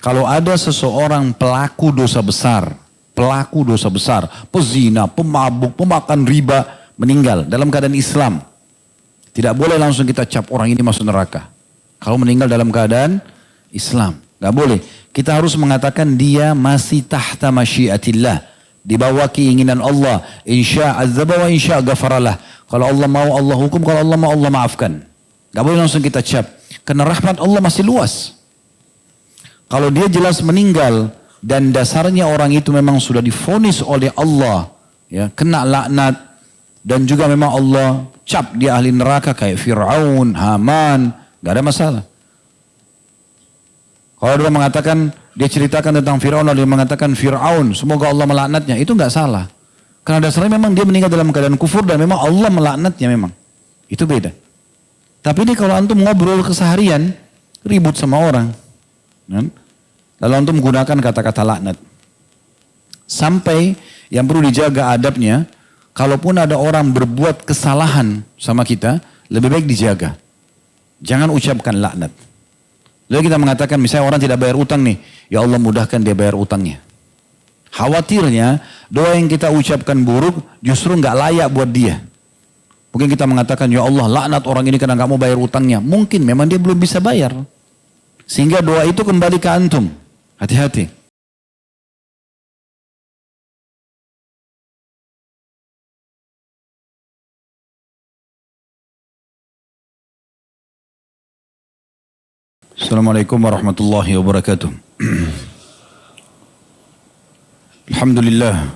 Kalau ada seseorang pelaku dosa besar, pezina, pemabuk, pemakan riba, meninggal dalam keadaan Islam. Tidak boleh langsung kita cap orang ini masuk neraka. Kalau meninggal dalam keadaan Islam, nggak boleh. Kita harus mengatakan dia masih tahta masyiatillah, di bawah keinginan Allah. Insya azaba wa insya ghafaralah. Kalau Allah mau Allah hukum, kalau Allah mau Allah maafkan. Nggak boleh langsung kita cap, karena rahmat Allah masih luas. Kalau dia jelas meninggal dan dasarnya orang itu memang sudah divonis oleh Allah, ya, kena laknat, dan juga memang Allah cap dia ahli neraka kayak Fir'aun, Haman, gak ada masalah. Kalau dia mengatakan, dia ceritakan tentang Fir'aun, dia mengatakan Fir'aun, semoga Allah melaknatnya, itu gak salah. Karena dasarnya memang dia meninggal dalam keadaan kufur dan memang Allah melaknatnya memang. Itu beda. Tapi ini kalau antum ngobrol keseharian, ribut sama orang, kan? Lalu antum menggunakan kata-kata laknat. Sampai yang perlu dijaga adabnya, kalaupun ada orang berbuat kesalahan sama kita, lebih baik dijaga. Jangan ucapkan laknat. Lalu kita mengatakan misalnya orang tidak bayar utang nih, ya Allah mudahkan dia bayar utangnya. Khawatirnya doa yang kita ucapkan buruk justru nggak layak buat dia. Mungkin kita mengatakan ya Allah laknat orang ini karena nggak mau bayar utangnya. Mungkin memang dia belum bisa bayar. Sehingga doa itu kembali ke antum. Hati-hati. Assalamualaikum warahmatullahi wabarakatuh. Alhamdulillah.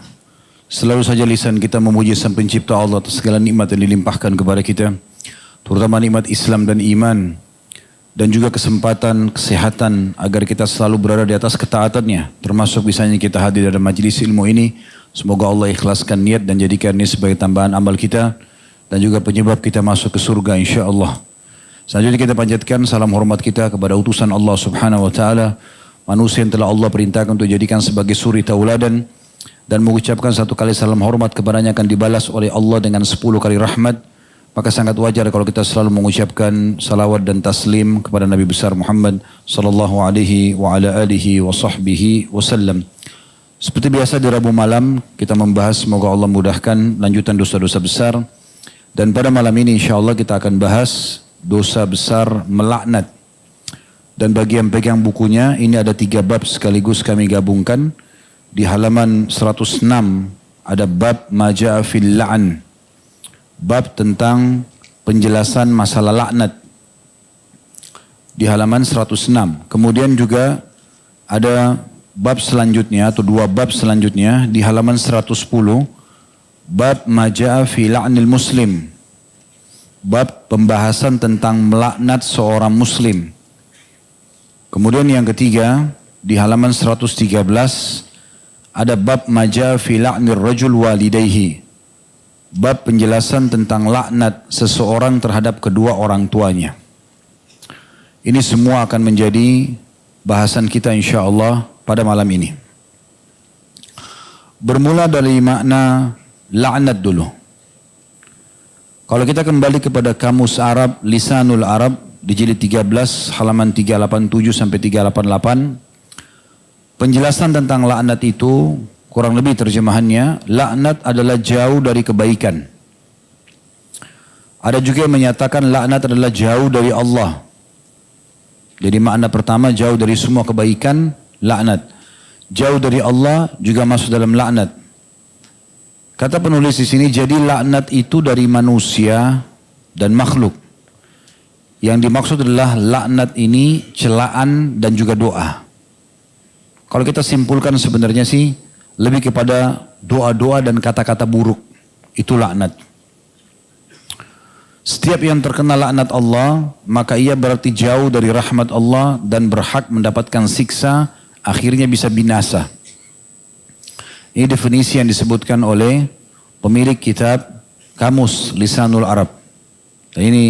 Selalu saja lisan kita memuji Sang Pencipta Allah atas segala nikmat yang dilimpahkan kepada kita. Terutama nikmat Islam dan iman. Dan juga kesempatan, kesehatan agar kita selalu berada di atas ketaatannya. Termasuk misalnya kita hadir dalam majelis ilmu ini. Semoga Allah ikhlaskan niat dan jadikan ini sebagai tambahan amal kita. Dan juga penyebab kita masuk ke surga insyaAllah. Selanjutnya kita panjatkan salam hormat kita kepada utusan Allah subhanahu wa ta'ala. Manusia yang telah Allah perintahkan untuk dijadikan sebagai suri tauladan. Dan mengucapkan satu kali salam hormat kepadanya akan dibalas oleh Allah dengan 10 kali rahmat. Maka sangat wajar kalau kita selalu mengucapkan salawat dan taslim kepada Nabi besar Muhammad sallallahu alaihi wa ala alihi wa sahbihi wasallam. Seperti biasa di Rabu malam kita membahas, semoga Allah mudahkan lanjutan dosa-dosa besar. Dan pada malam ini insyaAllah kita akan bahas dosa besar melaknat. Dan bagi yang pegang bukunya, ini ada 3 bab sekaligus kami gabungkan. Di halaman 106 ada bab maja'a fil la'an. Bab tentang penjelasan masalah laknat di halaman 106. Kemudian juga ada bab selanjutnya atau 2 bab selanjutnya di halaman 110. Bab maja'a fi la'nil muslim. Bab pembahasan tentang melaknat seorang muslim. Kemudian yang ketiga di halaman 113 ada bab maja'a fi la'nir rajul walidayhi. Bab penjelasan tentang laknat seseorang terhadap kedua orang tuanya. Ini semua akan menjadi bahasan kita insyaAllah pada malam ini. Bermula dari makna laknat dulu. Kalau kita kembali kepada Kamus Arab, Lisanul Arab, di jilid 13, halaman 387 sampai 388, penjelasan tentang laknat itu, kurang lebih terjemahannya, laknat adalah jauh dari kebaikan. Ada juga yang menyatakan laknat adalah jauh dari Allah. Jadi makna pertama jauh dari semua kebaikan, laknat. Jauh dari Allah juga masuk dalam laknat. Kata penulis di sini, jadi laknat itu dari manusia dan makhluk. Yang dimaksud adalah laknat ini celaan dan juga doa. Kalau kita simpulkan sebenarnya sih, lebih kepada doa-doa dan kata-kata buruk. Itu laknat. Setiap yang terkena laknat Allah, maka ia berarti jauh dari rahmat Allah dan berhak mendapatkan siksa, akhirnya bisa binasa. Ini definisi yang disebutkan oleh pemilik kitab Kamus Lisanul Arab. Dan ini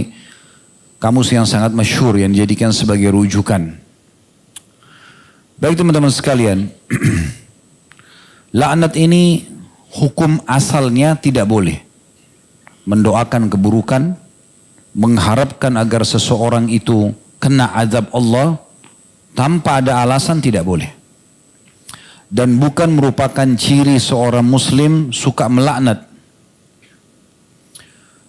kamus yang sangat masyhur yang dijadikan sebagai rujukan. Baik teman-teman sekalian, laknat ini hukum asalnya tidak boleh. Mendoakan keburukan, mengharapkan agar seseorang itu kena azab Allah, tanpa ada alasan tidak boleh. Dan bukan merupakan ciri seorang muslim suka melaknat.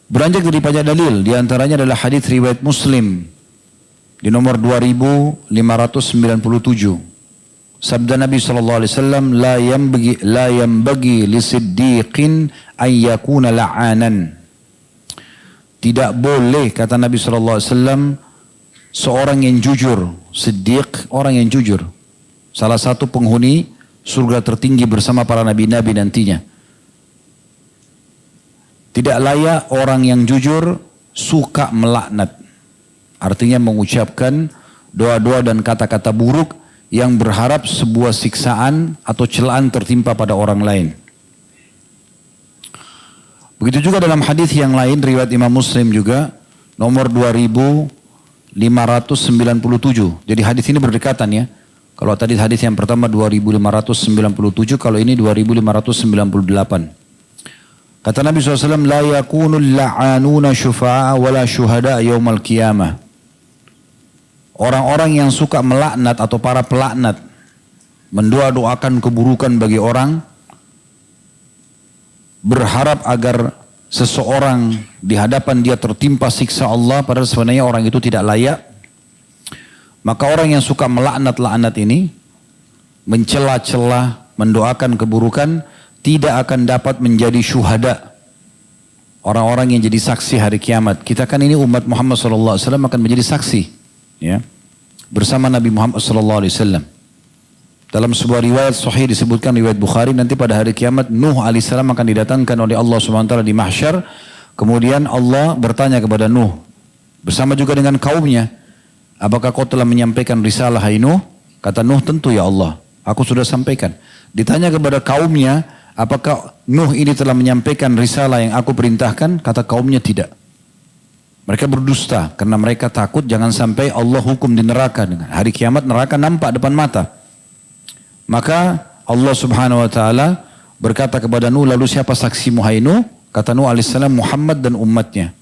Beranjak daripada dalil, diantaranya adalah hadis riwayat Muslim di nomor 2597. Sabda Nabi SAW, la yambagi li siddiqin an yakuna la'anan. Tidak boleh, kata Nabi SAW, seorang yang jujur, siddiq, orang yang jujur. Salah satu penghuni surga tertinggi bersama para nabi-nabi nantinya. Tidak layak orang yang jujur suka melaknat. Artinya mengucapkan doa-doa dan kata-kata buruk yang berharap sebuah siksaan atau celaan tertimpa pada orang lain. Begitu juga dalam hadis yang lain riwayat Imam Muslim juga nomor 2597. Jadi hadis ini berdekatan ya. Kalau tadi hadis yang pertama 2597, kalau ini 2598. Kata Nabi SAW, la yakunul la'anuna syufa'a wala syuhada yaumal qiyamah. Orang-orang yang suka melaknat atau para pelaknat, mendoa-doakan keburukan bagi orang, berharap agar seseorang di hadapan dia tertimpa siksa Allah, padahal sebenarnya orang itu tidak layak. Maka orang yang suka melaknat-laknat ini, mencela-cela, mendoakan keburukan, tidak akan dapat menjadi syuhada. Orang-orang yang jadi saksi hari kiamat. Kita kan ini umat Muhammad SAW akan menjadi saksi. Ya, bersama Nabi Muhammad SAW. Dalam sebuah riwayat sahih disebutkan riwayat Bukhari, nanti pada hari kiamat Nuh AS akan didatangkan oleh Allah SWT di mahsyar. Kemudian Allah bertanya kepada Nuh, bersama juga dengan kaumnya, apakah kau telah menyampaikan risalah hai Nuh? Kata Nuh, tentu ya Allah, aku sudah sampaikan. Ditanya kepada kaumnya, apakah Nuh ini telah menyampaikan risalah yang aku perintahkan? Kata kaumnya tidak. Mereka berdusta karena mereka takut jangan sampai Allah hukum di neraka. Hari kiamat neraka nampak depan mata. Maka Allah Subhanahu wa taala berkata kepada Nuh, lalu siapa saksimu hai Nuh? Kata Nuh alaihissalam, Muhammad dan umatnya.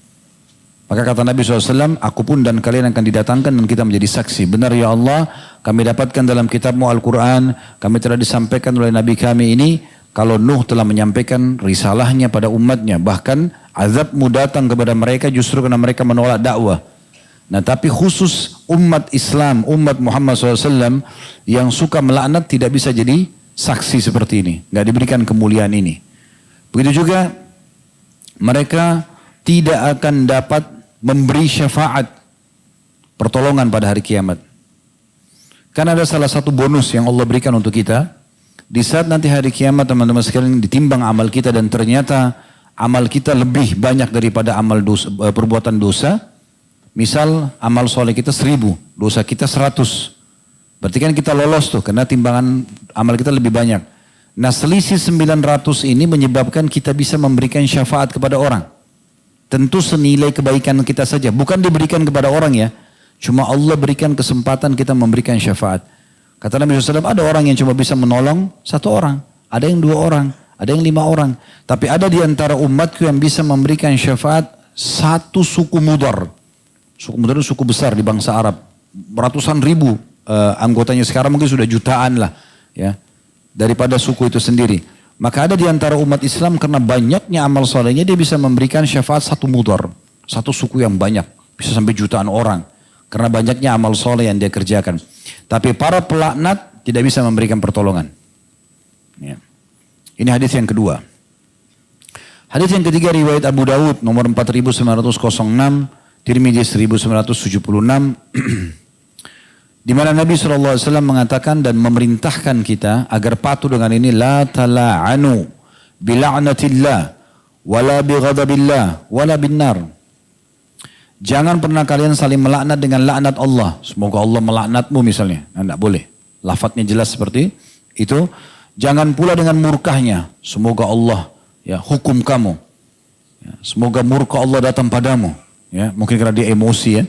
Maka kata Nabi SAW, aku pun dan kalian akan didatangkan dan kita menjadi saksi. Benar ya Allah, kami dapatkan dalam kitabmu Al-Quran, kami telah disampaikan oleh Nabi kami ini, kalau Nuh telah menyampaikan risalahnya pada umatnya. Bahkan azabmu datang kepada mereka justru karena mereka menolak dakwah. Nah tapi khusus umat Islam, umat Muhammad SAW yang suka melaknat tidak bisa jadi saksi seperti ini. Nggak diberikan kemuliaan ini. Begitu juga mereka tidak akan dapat memberi syafaat pertolongan pada hari kiamat. Karena ada salah satu bonus yang Allah berikan untuk kita. Di saat nanti hari kiamat teman-teman sekalian ditimbang amal kita dan ternyata amal kita lebih banyak daripada amal dosa, perbuatan dosa. Misal amal soleh kita 1000, dosa kita 100. Berarti kan kita lolos tuh karena timbangan amal kita lebih banyak. Nah selisih 900 ini menyebabkan kita bisa memberikan syafaat kepada orang. Tentu senilai kebaikan kita saja, bukan diberikan kepada orang ya. Cuma Allah berikan kesempatan kita memberikan syafaat. Kata Nabi SAW, ada orang yang cuma bisa menolong 1 orang, ada yang 2 orang, ada yang 5 orang. Tapi ada di antara umatku yang bisa memberikan syafaat 1 suku Mudar. Suku Mudar itu suku besar di bangsa Arab. Ratusan ribu anggotanya, sekarang mungkin sudah jutaan lah. Ya, daripada suku itu sendiri. Maka ada di antara umat Islam karena banyaknya amal solehnya dia bisa memberikan syafaat 1 Mudar. 1 suku yang banyak. Bisa sampai jutaan orang. Karena banyaknya amal soleh yang dia kerjakan. Tapi para pelaknat tidak bisa memberikan pertolongan. Ya. Ini hadis yang kedua. Hadis yang ketiga riwayat Abu Dawud nomor 4906, Tirmidzi 1976. Di mana Nabi SAW mengatakan dan memerintahkan kita agar patuh dengan ini, la tala'anu bila'natillah wala bighadabillah wala binnar. Jangan pernah kalian saling melaknat dengan laknat Allah. Semoga Allah melaknatmu misalnya. Nah, tidak boleh. Lafadznya jelas seperti itu. Jangan pula dengan murkahnya. Semoga Allah ya hukum kamu. Ya, semoga murka Allah datang padamu. Ya, mungkin karena dia emosi ya.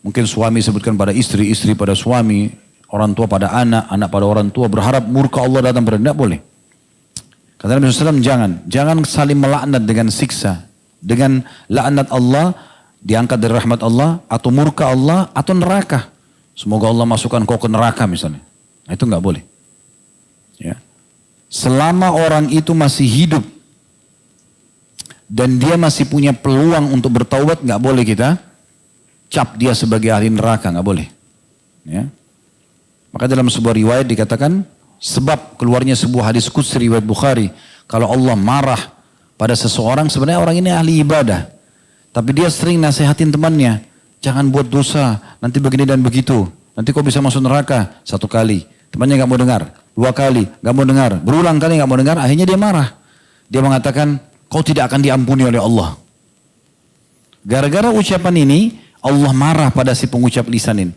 Mungkin suami sebutkan pada istri, istri pada suami, orang tua pada anak, anak pada orang tua, berharap murka Allah datang pada, tidak boleh. Kata Nabi SAW, jangan saling melaknat dengan siksa, dengan laknat Allah, diangkat dari rahmat Allah, atau murka Allah, atau neraka. semoga Allah masukkan kau ke neraka misalnya. Nah, itu nggak boleh. Ya. Selama orang itu masih hidup dan dia masih punya peluang untuk bertaubat, nggak boleh kita cap dia sebagai ahli neraka, nggak boleh. Ya. Maka dalam sebuah riwayat dikatakan sebab keluarnya sebuah hadis qudsi riwayat Bukhari, kalau Allah marah pada seseorang, sebenarnya orang ini ahli ibadah, tapi dia sering nasihatin temannya, jangan buat dosa, nanti begini dan begitu, nanti kau bisa masuk neraka. 1 kali, temannya nggak mau dengar. 2 kali, nggak mau dengar. Berulang kali nggak mau dengar, akhirnya dia marah. Dia mengatakan, kau tidak akan diampuni oleh Allah. Gara-gara ucapan ini, Allah marah pada si pengucap lisan ini.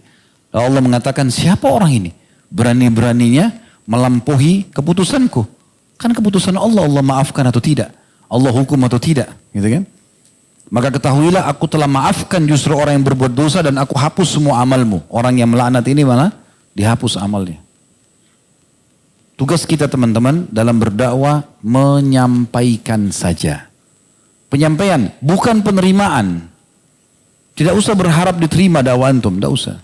Lalu Allah mengatakan, siapa orang ini? Berani-beraninya melampaui keputusanku. Kan keputusan Allah, Allah maafkan atau tidak. Allah hukum atau tidak. Gitu kan? Maka ketahuilah aku telah maafkan justru orang yang berbuat dosa dan aku hapus semua amalmu. Orang yang melaknat ini malah dihapus amalnya. Tugas kita teman-teman dalam berdakwah menyampaikan saja. Penyampaian, bukan penerimaan. Tidak usah berharap diterima dakwah antum, tidak usah.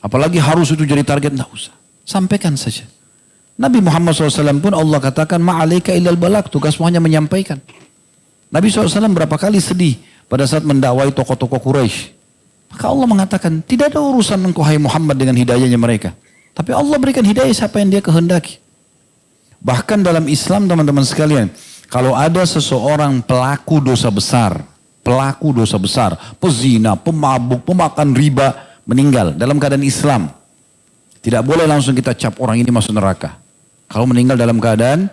Apalagi harus itu jadi target, tidak usah. Sampaikan saja. Nabi Muhammad SAW pun Allah katakan, ma'alaika illal balak, tugasmu hanya menyampaikan. Nabi SAW berapa kali sedih pada saat mendakwai tokoh-tokoh Quraisy. Maka Allah mengatakan, tidak ada urusan engkau hai Muhammad dengan hidayahnya mereka. Tapi Allah berikan hidayah siapa yang dia kehendaki. Bahkan dalam Islam teman-teman sekalian, kalau ada seseorang pelaku dosa besar, pezina, pemabuk, pemakan riba, meninggal dalam keadaan Islam, tidak boleh langsung kita cap orang ini masuk neraka. Kalau meninggal dalam keadaan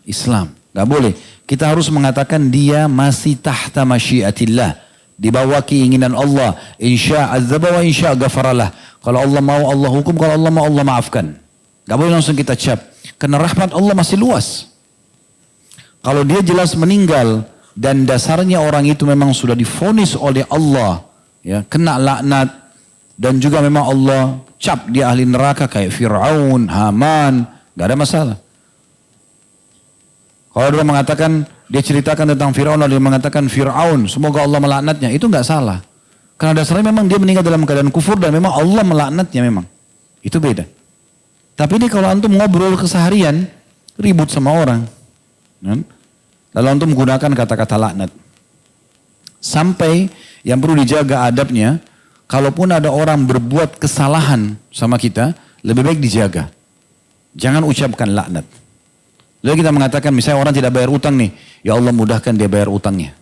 Islam, nggak boleh. Kita harus mengatakan dia masih tahta masyiatillah, di bawah keinginan Allah. Insya azaba wa insya ghafaralah. Kalau Allah mau Allah hukum, kalau Allah mau Allah maafkan. Nggak boleh langsung kita cap, karena rahmat Allah masih luas. Kalau dia jelas meninggal dan dasarnya orang itu memang sudah divonis oleh Allah, ya, kena laknat, dan juga memang Allah cap dia ahli neraka kayak Fir'aun, Haman, gak ada masalah. Kalau dia mengatakan, dia ceritakan tentang Fir'aun, dia mengatakan Fir'aun, semoga Allah melaknatnya, itu gak salah. Karena dasarnya memang dia meninggal dalam keadaan kufur dan memang Allah melaknatnya memang. Itu beda. Tapi ini kalau antum ngobrol keseharian, ribut sama orang. Lalu antum menggunakan kata-kata laknat. Sampai yang perlu dijaga adabnya, kalaupun ada orang berbuat kesalahan sama kita, lebih baik dijaga. Jangan ucapkan laknat. Lalu kita mengatakan misalnya orang tidak bayar utang nih, ya Allah mudahkan dia bayar utangnya.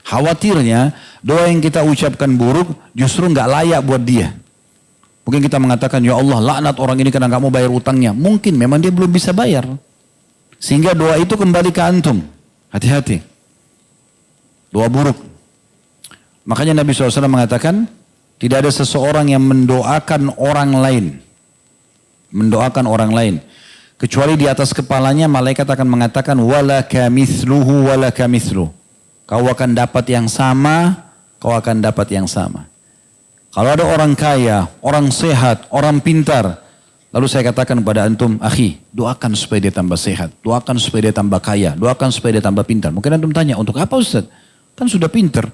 Khawatirnya doa yang kita ucapkan buruk justru nggak layak buat dia. Mungkin kita mengatakan ya Allah laknat orang ini karena nggak mau bayar utangnya. Mungkin memang dia belum bisa bayar. Sehingga doa itu kembali ke antum. Hati-hati. Doa buruk. Makanya Nabi SAW mengatakan, tidak ada seseorang yang mendoakan orang lain. Mendoakan orang lain. Kecuali di atas kepalanya malaikat akan mengatakan, walaka mithluhu walaka mithluh. Kau akan dapat yang sama, kau akan dapat yang sama. Kalau ada orang kaya, orang sehat, orang pintar, lalu saya katakan kepada antum, akhi, doakan supaya dia tambah sehat, doakan supaya dia tambah kaya, doakan supaya dia tambah pintar. Mungkin antum tanya, untuk apa Ustaz? Kan sudah pintar,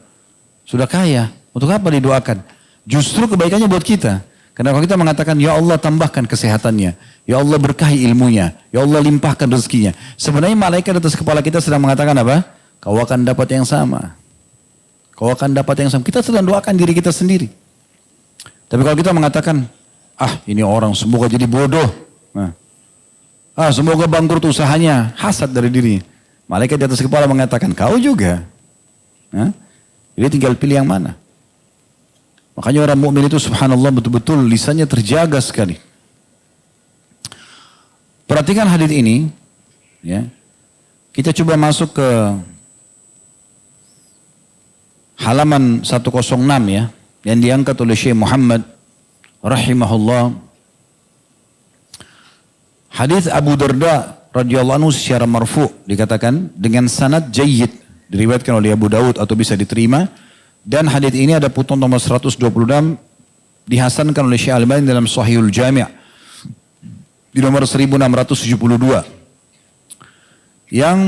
sudah kaya, untuk apa didoakan? Justru kebaikannya buat kita. Karena kalau kita mengatakan, ya Allah tambahkan kesehatannya, ya Allah berkahi ilmunya, ya Allah limpahkan rezekinya. Sebenarnya malaikat atas kepala kita sedang mengatakan apa? Kau akan dapat yang sama. Kau akan dapat yang sama. Kita sedang doakan diri kita sendiri. Tapi kalau kita mengatakan, ini orang semoga jadi bodoh. Semoga bangkrut usahanya. Hasad dari diri. Malaikat di atas kepala mengatakan, kau juga. Jadi tinggal pilih yang mana. Makanya orang mukmin itu subhanallah betul-betul lisannya terjaga sekali. Perhatikan hadis ini. Ya. Kita coba masuk ke halaman 106 ya. Yang diangkat oleh Syekh Muhammad rahimahullah. Hadis Abu Darda radhiyallahu anhu secara marfu dikatakan dengan sanad jayyid, diriwayatkan oleh Abu Daud atau bisa diterima, dan hadis ini ada putun nomor 126 dihasankan oleh Syekh Al-Albani dalam Sahihul Jami' di nomor 1672 yang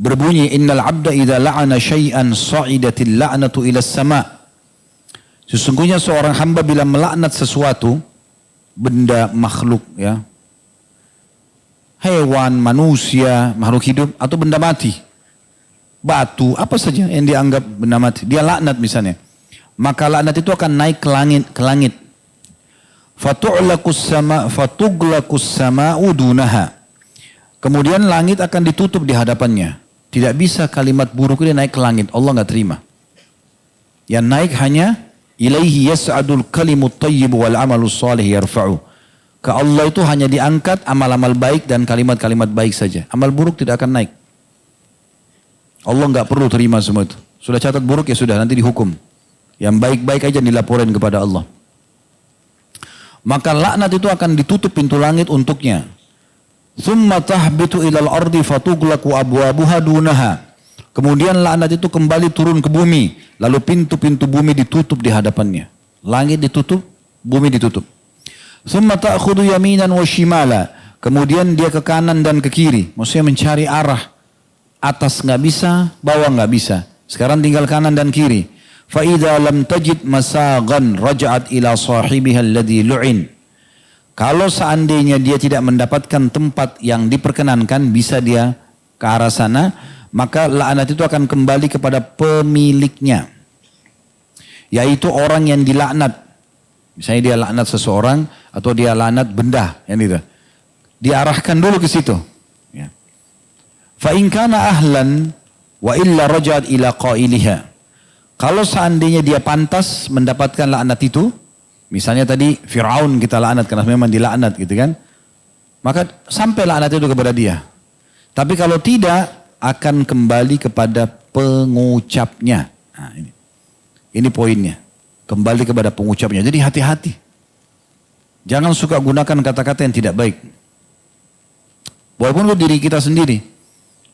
berbunyi innal 'abda idza la'ana syai'an sa'idatil la'natu ila as-sama'. Sesungguhnya seorang hamba bila melaknat sesuatu, benda makhluk ya, hewan, manusia, makhluk hidup atau benda mati, batu, apa saja yang dianggap benda mati, dia laknat misalnya, maka laknat itu akan naik ke langit. Fatu'laqus sama'u dunaha. Kemudian langit akan ditutup di hadapannya. Tidak bisa kalimat buruk ini naik ke langit, Allah nggak terima. Yang naik hanya ilaihi yas'adul kalimut thayyib wal amalus salih yarfa'u. Ke Allah itu hanya diangkat amal-amal baik dan kalimat-kalimat baik saja. Amal buruk tidak akan naik. Allah nggak perlu terima semua itu. Sudah catat buruk ya sudah, nanti dihukum. Yang baik-baik aja dilaporin kepada Allah. Maka laknat itu akan ditutup pintu langit untuknya. Thumma tahbitu ilal ardi fatughlaqu abwabuha dunaha. Kemudian laknat itu kembali turun ke bumi, lalu pintu-pintu bumi ditutup di hadapannya. Langit ditutup, bumi ditutup. Thumma ta'khudhu yaminan wa shimala. Kemudian dia ke kanan dan ke kiri, maksudnya mencari arah. Atas nggak bisa, bawah nggak bisa. Sekarang tinggal kanan dan kiri. Fa idza lam tajid masagan raja'at ila sahibiha alladhi lu'in. Kalau seandainya dia tidak mendapatkan tempat yang diperkenankan, bisa dia ke arah sana, maka laknat itu akan kembali kepada pemiliknya. Yaitu orang yang dilaknat. Misalnya dia laknat seseorang atau dia laknat benda, yang itu. Diarahkan dulu ke situ. Ya. Fa in kana ahlan wa illa raja'at ila qailiha. Kalau seandainya dia pantas mendapatkan laknat itu, misalnya tadi Fir'aun kita laknat karena memang dilaknat gitu kan. Maka sampai laknat itu kepada dia. Tapi kalau tidak, akan kembali kepada pengucapnya. Nah, ini poinnya. Kembali kepada pengucapnya. Jadi hati-hati. Jangan suka gunakan kata-kata yang tidak baik. Walaupun diri kita sendiri.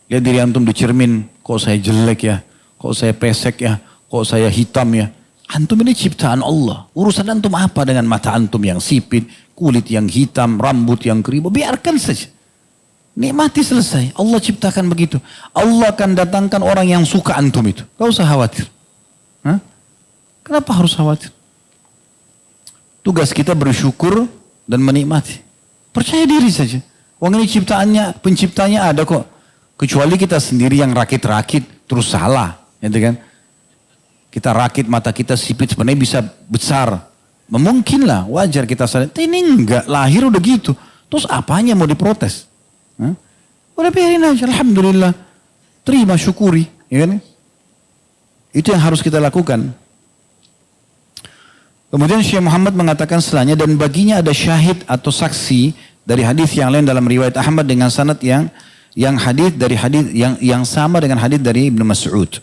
Lihat diri antum di cermin. Kok saya jelek ya? Kok saya pesek ya? Kok saya hitam ya? Antum ini ciptaan Allah. Urusan antum apa dengan mata antum yang sipit, kulit yang hitam, rambut yang keribu? Biarkan saja. Nikmati selesai. Allah ciptakan begitu. Allah akan datangkan orang yang suka antum itu. Gak usah khawatir. Hah? Kenapa harus khawatir? Tugas kita bersyukur dan menikmati. Percaya diri saja. Wong ini ciptaannya, penciptanya ada kok. Kecuali kita sendiri yang rakit-rakit terus salah. Gitu kan? Kita rakit, mata kita sipit, sebenarnya bisa besar. Memungkinlah, wajar kita salah. Ini enggak, lahir udah gitu. Terus apanya mau diprotes? Hah? Udah biarin aja, alhamdulillah. Terima, syukuri. Ya kan? Itu yang harus kita lakukan. Kemudian Syekh Muhammad mengatakan setelahnya, dan baginya ada syahid atau saksi dari hadis yang lain dalam riwayat Ahmad dengan sanad yang hadis dari hadis yang sama dengan hadis dari Ibnu Mas'ud.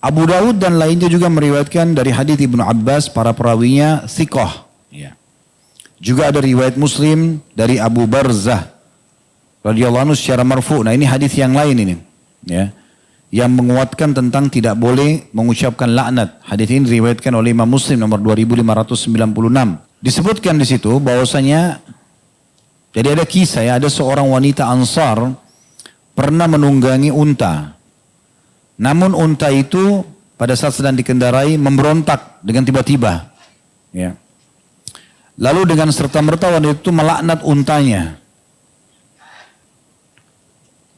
Abu Dawud dan lainnya juga meriwayatkan dari hadis Ibnu Abbas, para perawinya thiqah. Ya. Juga ada riwayat Muslim dari Abu Barzah radhiyallahu anhu secara marfu'. Nah, ini hadis yang lain ini, ya. Yang menguatkan tentang tidak boleh mengucapkan laknat. Hadis ini diriwayatkan oleh Imam Muslim nomor 2596. Disebutkan di situ bahwasanya jadi ada kisah ya, ada seorang wanita Ansar pernah menunggangi unta. Namun unta itu pada saat sedang dikendarai memberontak dengan tiba-tiba. Ya. Lalu dengan serta-merta wanita itu melaknat untanya.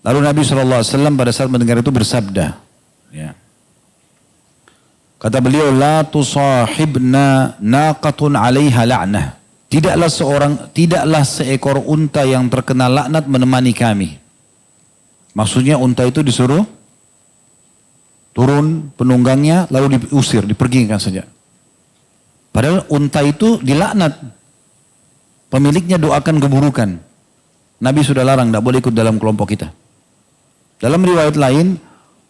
Lalu Nabi SAW pada saat mendengar itu bersabda. Ya. Kata beliau, la tusahibna naqatun alaiha la'nah. Tidaklah seekor unta yang terkena laknat menemani kami. Maksudnya unta itu disuruh turun penunggangnya lalu diusir, dipergikan saja. Padahal unta itu dilaknat. Pemiliknya doakan keburukan. Nabi sudah larang, tidak boleh ikut dalam kelompok kita. Dalam riwayat lain,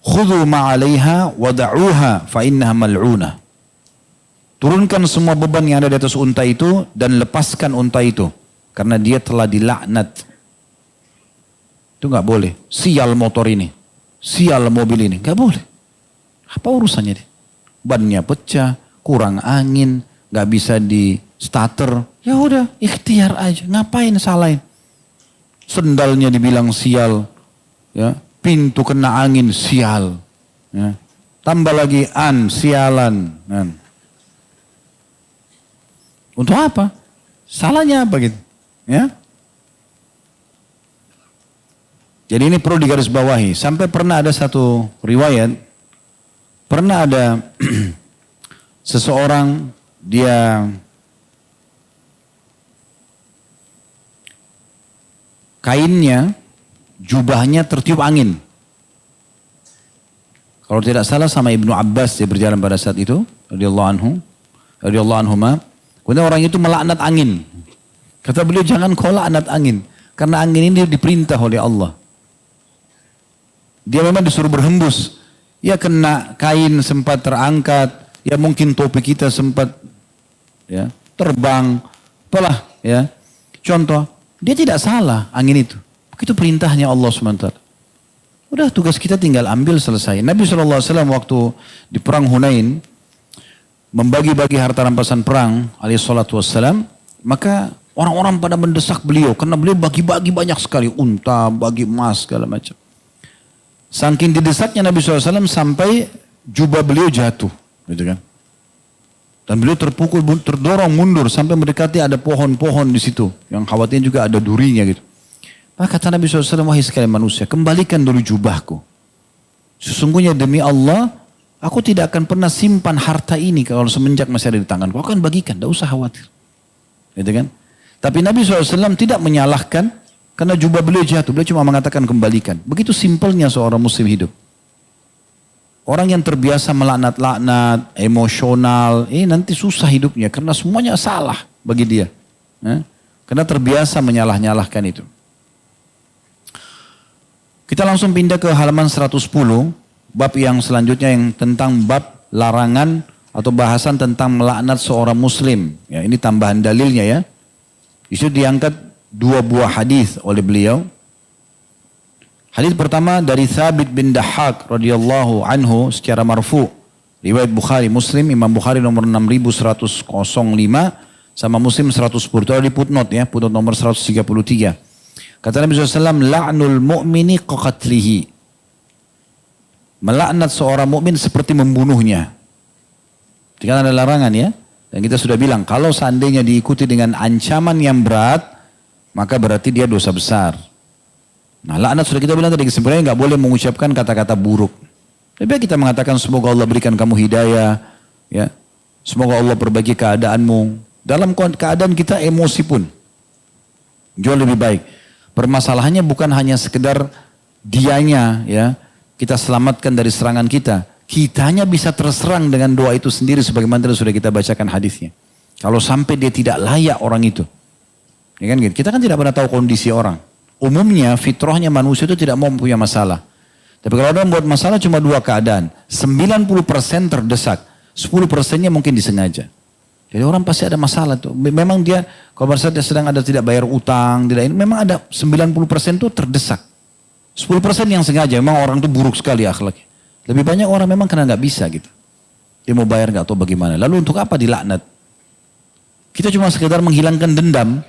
khudhu ma'alaiha wada'uha fa'innaha mal'una. Turunkan semua beban yang ada di atas unta itu dan lepaskan unta itu. Karena dia telah dilaknat. Itu nggak boleh. Sial motor ini. Sial mobil ini. Nggak boleh. Apa urusannya dia? Bannya pecah, kurang angin, nggak bisa di starter. Ya udah, ikhtiar aja. Ngapain salahin? Sendalnya dibilang sial, ya. Pintu kena angin sial. Ya. Tambah lagi sialan. Untuk apa? Salahnya apa gitu? Ya. Jadi ini perlu digarisbawahi. Sampai pernah ada satu riwayat, pernah ada seseorang dia kainnya, jubahnya tertiup angin. Kalau tidak salah sama Ibnu Abbas dia berjalan pada saat itu, radhiyallahu anhuma. Kemudian orang itu melaknat angin. Kata beliau, jangan kau laknat angin, karena angin ini diperintah oleh Allah. Dia memang disuruh berhembus. Ya kena kain sempat terangkat, ya mungkin topi kita sempat ya terbang, apalah ya. Contoh, dia tidak salah angin itu. Begitu perintahnya Allah SWT. Udah tugas kita tinggal ambil selesai. Nabi SAW waktu di perang Hunain membagi-bagi harta rampasan perang alaihissalatu wassalam, maka orang-orang pada mendesak beliau karena beliau bagi-bagi banyak sekali, unta, bagi emas segala macam. Saking didesaknya Nabi SAW sampai jubah beliau jatuh, gitu kan? Dan beliau terpukul, terdorong mundur sampai mendekati ada pohon-pohon di situ yang khawatirnya juga ada durinya gitu. Maka kata Nabi SAW, wahai sekalian manusia, kembalikan dulu jubahku. Sesungguhnya demi Allah, aku tidak akan pernah simpan harta ini kalau semenjak masih ada di tanganku. Aku akan bagikan, tidak usah khawatir, gitu kan? Tapi Nabi SAW tidak menyalahkan. Karena jubah beliau jatuh, beliau cuma mengatakan kembalikan. Begitu simpelnya seorang muslim hidup. Orang yang terbiasa melaknat-laknat, emosional, nanti susah hidupnya. Karena semuanya salah bagi dia. Karena terbiasa menyalah-nyalahkan itu. Kita langsung pindah ke halaman 110. Bab yang selanjutnya yang tentang bab larangan atau bahasan tentang melaknat seorang muslim. Ya, ini tambahan dalilnya ya. Itu diangkat 2 buah hadis oleh beliau. Hadis pertama dari Thabit bin Dahhak radhiyallahu anhu secara marfu. Riwayat Bukhari, Muslim, Imam Bukhari nomor 6105 sama Muslim 110. Itu di footnote ya, footnote nomor 133. Kata Nabi SAW, la'nul mu'mini qaqatlihi. Melaknat seorang mukmin seperti membunuhnya. Itu kan ada larangan ya. Dan kita sudah bilang, kalau seandainya diikuti dengan ancaman yang berat, maka berarti dia dosa besar. Nah, laknat sudah kita bilang tadi, sebenarnya nggak boleh mengucapkan kata-kata buruk. Lebih baik kita mengatakan semoga Allah berikan kamu hidayah, ya. Semoga Allah perbaiki keadaanmu. Dalam keadaan kita emosi pun jauh lebih baik. Permasalahannya bukan hanya sekedar dianya, ya. Kita selamatkan dari serangan kita. Kitanya bisa terserang dengan doa itu sendiri sebagaimana sudah kita bacakan hadisnya. Kalau sampai dia tidak layak orang itu. Ya kan gitu. Kita kan tidak pernah tahu kondisi orang. Umumnya fitrahnya manusia itu tidak mau punya masalah. Tapi kalau orang buat masalah cuma 2 keadaan. 90% terdesak. 10%-nya mungkin disengaja. Jadi orang pasti ada masalah tuh. Memang dia kalau pada dia sedang ada tidak bayar utang, tidak ini, memang ada 90% itu terdesak. 10% yang sengaja. Memang orang itu buruk sekali akhlaknya. Lebih banyak orang memang karena nggak bisa gitu. Dia mau bayar nggak tahu bagaimana. Lalu untuk apa dilaknat? Kita cuma sekedar menghilangkan dendam.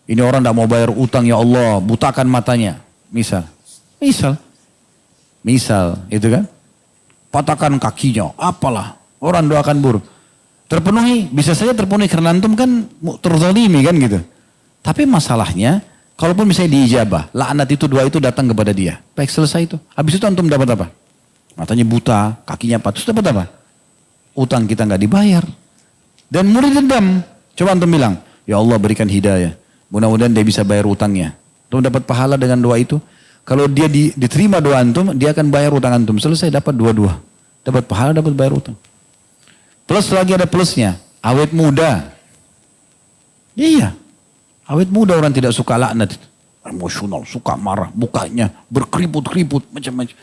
Ini orang tidak mau bayar utang, ya Allah, butakan matanya. Misal, itu kan. Patahkan kakinya, apalah. Orang doakan buruk. Terpenuhi, bisa saja terpenuhi karena antum kan terzalimi kan gitu. Tapi masalahnya, kalaupun misalnya diijabah, laknat itu 2 itu datang kepada dia. Baik, selesai itu. Habis itu antum dapat apa? Matanya buta, kakinya patah, terus dapat apa? Utang kita nggak dibayar. Dan murid dendam. Coba antum bilang, ya Allah berikan hidayah. Mudah-mudahan dia bisa bayar utangnya. Antum dapat pahala dengan doa itu. Kalau dia diterima doa antum, dia akan bayar utang antum. Selesai, dapat 2-2. Dapat pahala, dapat bayar utang. Plus lagi ada plusnya. Awet muda. Iya. Awet muda orang tidak suka laknat. Emosional, suka marah. Mukanya berkeriput-keriput. Macam-macam.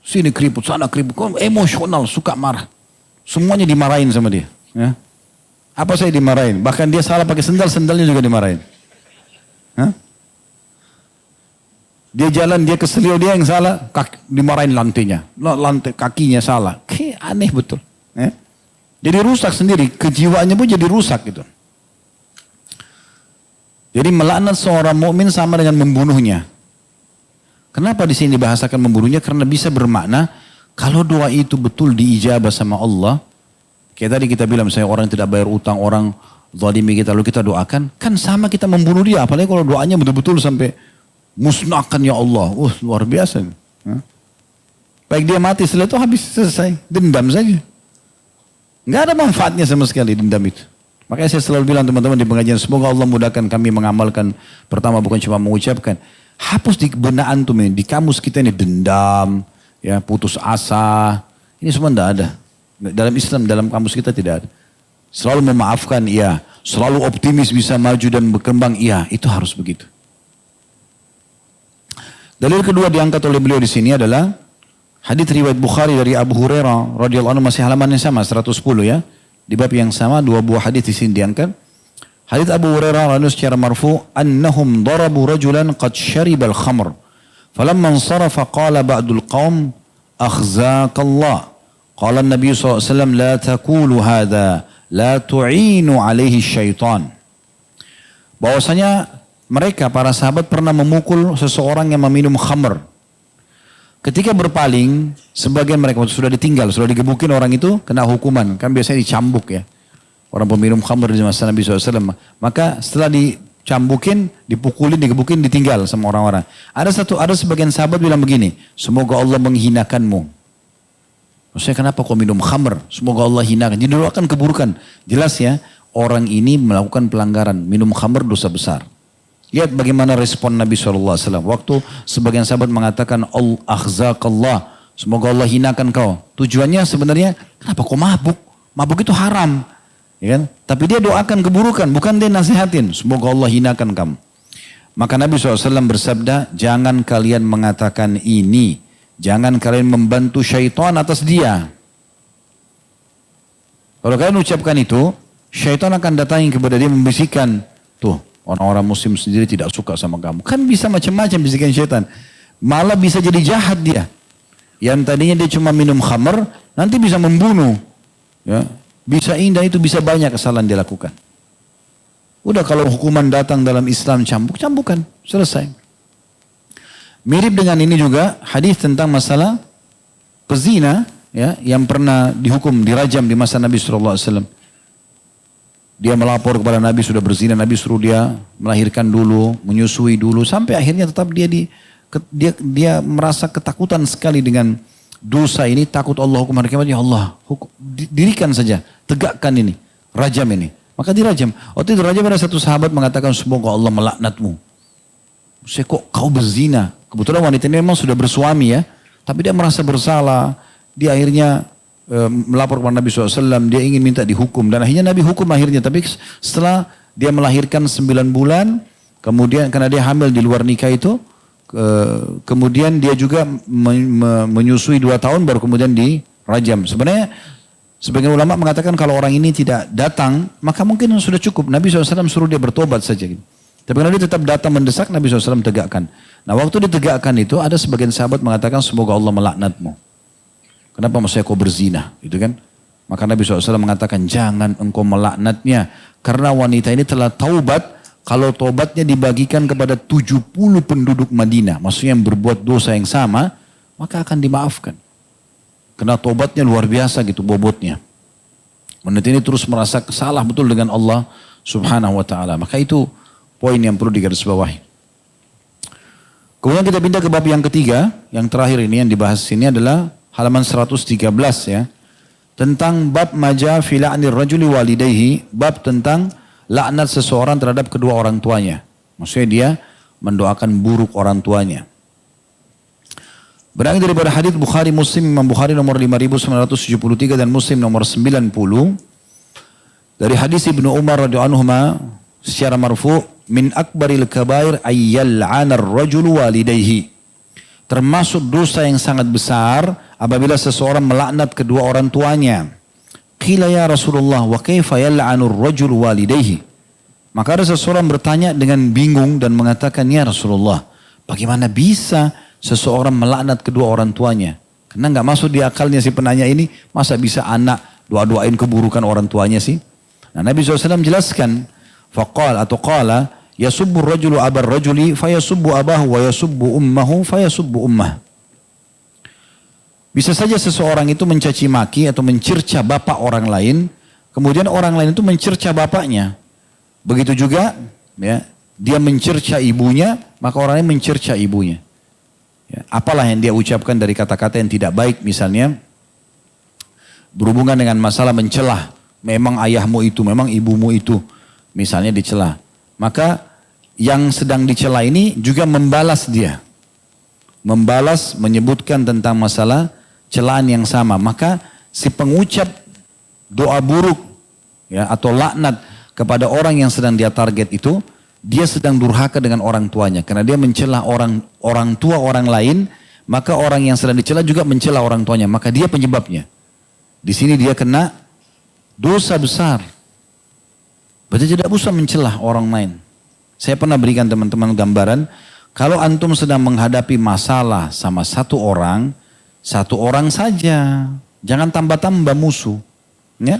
Sini keriput, sana keriput. Emosional, suka marah. Semuanya dimarahin sama dia. Ya. Apa saya dimarahin? Bahkan dia salah pakai sendal, sendalnya juga dimarahin. Hah? Dia jalan, dia keselio, dia yang salah, dimarahin lantainya. Lantai kakinya salah. Aneh betul. Ya? Jadi rusak sendiri, kejiwaannya pun jadi rusak gitu. Jadi melaknat seorang mukmin sama dengan membunuhnya. Kenapa di sini dibahasakan membunuhnya? Karena bisa bermakna kalau doa itu betul diijabah sama Allah, Kayak tadi kita bilang misalnya orang tidak bayar utang, orang zalimi kita lalu kita doakan, kan sama kita membunuh dia. Apalagi kalau doanya betul-betul sampai musnahkan ya Allah. Luar biasa. Baik dia mati setelah itu habis, selesai. Dendam saja. Nggak ada manfaatnya sama sekali dendam itu. Makanya saya selalu bilang teman-teman di pengajian, semoga Allah mudahkan kami mengamalkan. Pertama bukan cuma mengucapkan. Hapus di benaan tuh, di kamus kita ini dendam, ya putus asa. Ini semua tidak ada. Dalam Islam, dalam kamus kita tidak ada. Selalu memaafkan, iya. Selalu optimis bisa maju dan berkembang, iya. Itu harus begitu. Dalil kedua diangkat oleh beliau di sini adalah hadits riwayat Bukhari dari Abu Hurairah radhiyallahu anhu, masih halaman yang sama 110 ya. Di bab yang sama dua buah hadits di sini diangkat. Hadits Abu Hurairah radhiyallahu secara marfu, annahum darabu rajulan qad syariba al-khamr. Falamma insarafa qala ba'dul qaum akhzaqallah. Qala an-nabiy sallallahu alaihi wasallam la taqulu hadha la tu'inu alaihi syaitan. Bahwasanya mereka para sahabat pernah memukul seseorang yang meminum khamr. Ketika berpaling, sebagian mereka sudah ditinggal, sudah digebukin orang itu, kena hukuman. Kan biasanya dicambuk ya. Orang peminum khamr di masa Nabi SAW. Maka setelah dicambukin, dipukulin, digebukin, ditinggal sama orang-orang. Ada sebagian sahabat bilang begini, semoga Allah menghinakanmu. Maksudnya kenapa kau minum khamr? Semoga Allah hinakan. Jadi doakan keburukan. Jelas ya, orang ini melakukan pelanggaran. Minum khamr dosa besar. Lihat bagaimana respon Nabi SAW. Waktu sebagian sahabat mengatakan, akhzaqallah, semoga Allah hinakan kau. Tujuannya sebenarnya, kenapa kau mabuk? Mabuk itu haram. Ya kan? Tapi dia doakan keburukan, bukan dia nasihatin. Semoga Allah hinakan kamu. Maka Nabi SAW bersabda, jangan kalian mengatakan ini. Jangan kalian membantu syaitan atas dia. Kalau kalian ucapkan itu, syaitan akan datangi kepada dia membisikkan, tuh, orang-orang muslim sendiri tidak suka sama kamu. Kan bisa macam-macam bisikan syaitan. Malah bisa jadi jahat dia. Yang tadinya dia cuma minum khamr, nanti bisa membunuh. Ya. Bisa indah itu, bisa banyak kesalahan dia lakukan. Udah kalau hukuman datang dalam Islam cambukan. Selesai. Mirip dengan ini juga hadis tentang masalah pezina ya, yang pernah dihukum, dirajam di masa Nabi SAW. Dia melapor kepada Nabi sudah berzina, Nabi suruh dia melahirkan dulu, menyusui dulu, sampai akhirnya tetap dia merasa ketakutan sekali dengan dosa ini, takut Allah hukum hari kiamat. Ya Allah, dirikan saja, tegakkan ini, rajam ini. Maka dirajam. Waktu itu rajam ada satu sahabat mengatakan, semoga Allah melaknatmu. Saya kok kau berzina? Kebetulan wanita ini memang sudah bersuami ya, tapi dia merasa bersalah. Dia akhirnya melapor kepada Nabi SAW, dia ingin minta dihukum. Dan akhirnya Nabi hukum akhirnya. Tapi setelah dia melahirkan 9 bulan, kemudian karena dia hamil di luar nikah itu, kemudian dia juga menyusui 2 tahun baru kemudian dirajam. Sebenarnya sebagian ulama mengatakan kalau orang ini tidak datang, maka mungkin sudah cukup. Nabi SAW suruh dia bertobat saja. Tapi karena dia tetap datang mendesak, Nabi SAW tegakkan. Nah waktu ditegakkan itu, ada sebagian sahabat mengatakan semoga Allah melaknatmu. Kenapa maksudnya kau berzina? Gitu kan? Maka Nabi SAW mengatakan jangan engkau melaknatnya. Karena wanita ini telah taubat. Kalau taubatnya dibagikan kepada 70 penduduk Madinah. Maksudnya yang berbuat dosa yang sama. Maka akan dimaafkan. Karena taubatnya luar biasa gitu bobotnya. Wanita ini terus merasa salah betul dengan Allah Subhanahu wa ta'ala. Maka itu poin yang perlu digarisbawahi. Kemudian kita pindah ke bab yang ketiga. Yang terakhir ini yang dibahas sini adalah halaman 113 ya. Tentang bab maja fi la'nir rajuli walidayhi. Bab tentang laknat seseorang terhadap kedua orang tuanya. Maksudnya dia mendoakan buruk orang tuanya. Berangkat daripada hadits Bukhari Muslim, Imam Bukhari nomor 5973 dan Muslim nomor 90. Dari hadis Ibnu Umar radhiyallahu anhu secara marfu, min akbaril kabair ayyal'anar rajulu walidayhi. Termasuk dosa yang sangat besar apabila seseorang melaknat kedua orang tuanya. Qila ya Rasulullah wa kaifa yal'anur rajul walidayhi. Maka ada seseorang bertanya dengan bingung dan mengatakan, ya Rasulullah, bagaimana bisa seseorang melaknat kedua orang tuanya? Karena enggak masuk di akalnya si penanya ini, masa bisa anak doa-doain keburukan orang tuanya sih? Nah, Nabi SAW jelaskan, faqala atau qala, yasubbu rajulu abar rajuli fayasubbu abahu wa yasubbu ummahu fayasubbu ummah. Bisa saja seseorang itu mencaci maki atau mencerca bapak orang lain, kemudian orang lain itu mencerca bapaknya. Begitu juga ya, dia mencerca ibunya, maka orang lain mencerca ibunya. Ya, apalah yang dia ucapkan dari kata-kata yang tidak baik, misalnya berhubungan dengan masalah mencelah, memang ayahmu itu, memang ibumu itu, misalnya dicela. Maka yang sedang dicela ini juga membalas dia. Membalas, menyebutkan tentang masalah celaan yang sama. Maka si pengucap doa buruk ya, atau laknat kepada orang yang sedang dia target itu, dia sedang durhaka dengan orang tuanya. Karena dia mencela orang tua orang lain, maka orang yang sedang dicela juga mencela orang tuanya. Maka dia penyebabnya. Di sini dia kena dosa besar. Berarti tidak usah mencelah orang lain. Saya pernah berikan teman-teman gambaran, kalau antum sedang menghadapi masalah sama satu orang saja. Jangan tambah-tambah musuh. Ya?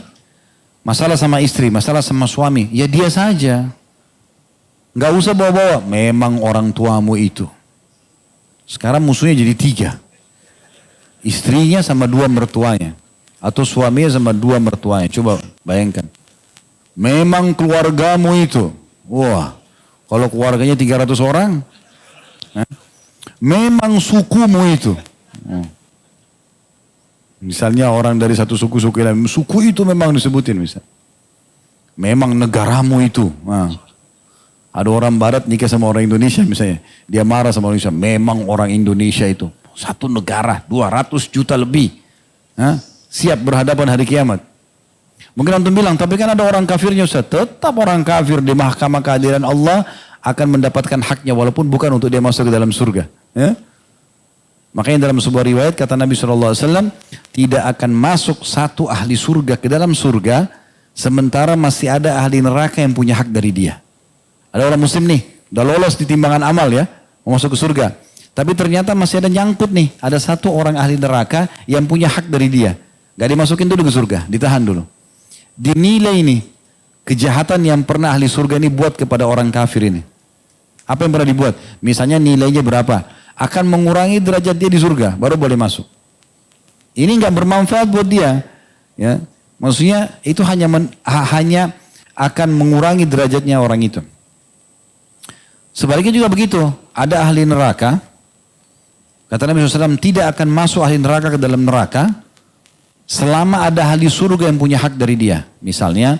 Masalah sama istri, masalah sama suami, ya dia saja. Nggak usah bawa-bawa, memang orang tuamu itu. Sekarang musuhnya jadi 3. Istrinya sama 2 mertuanya. Atau suaminya sama 2 mertuanya. Coba bayangkan. Memang keluargamu itu. Wah. Kalau keluarganya 300 orang, memang sukumu itu. Misalnya orang dari satu suku-suku lain, suku itu memang disebutin misal. Memang negaramu itu. Ada orang barat nikah sama orang Indonesia misalnya. Dia marah sama orang Indonesia. Memang orang Indonesia itu. Satu negara, 200 juta lebih. Siap berhadapan hari kiamat. Mungkin antum bilang, tapi kan ada orang kafirnya Ustaz. Tetap orang kafir di mahkamah keadilan Allah akan mendapatkan haknya walaupun bukan untuk dia masuk ke dalam surga. Ya? Makanya dalam sebuah riwayat kata Nabi SAW, tidak akan masuk satu ahli surga ke dalam surga sementara masih ada ahli neraka yang punya hak dari dia. Ada orang muslim nih, udah lolos di timbangan amal ya, mau masuk ke surga. Tapi ternyata masih ada nyangkut nih, ada satu orang ahli neraka yang punya hak dari dia. Gak dimasukin dulu ke surga, ditahan dulu. Dinilai ini kejahatan yang pernah ahli surga ini buat kepada orang kafir ini. Apa yang pernah dibuat? Misalnya nilainya berapa? Akan mengurangi derajat dia di surga, baru boleh masuk. Ini nggak bermanfaat buat dia. Ya, maksudnya itu hanya akan mengurangi derajatnya orang itu. Sebaliknya juga begitu. Ada ahli neraka. Kata Nabi SAW, tidak akan masuk ahli neraka ke dalam neraka selama ada ahli surga yang punya hak dari dia. Misalnya,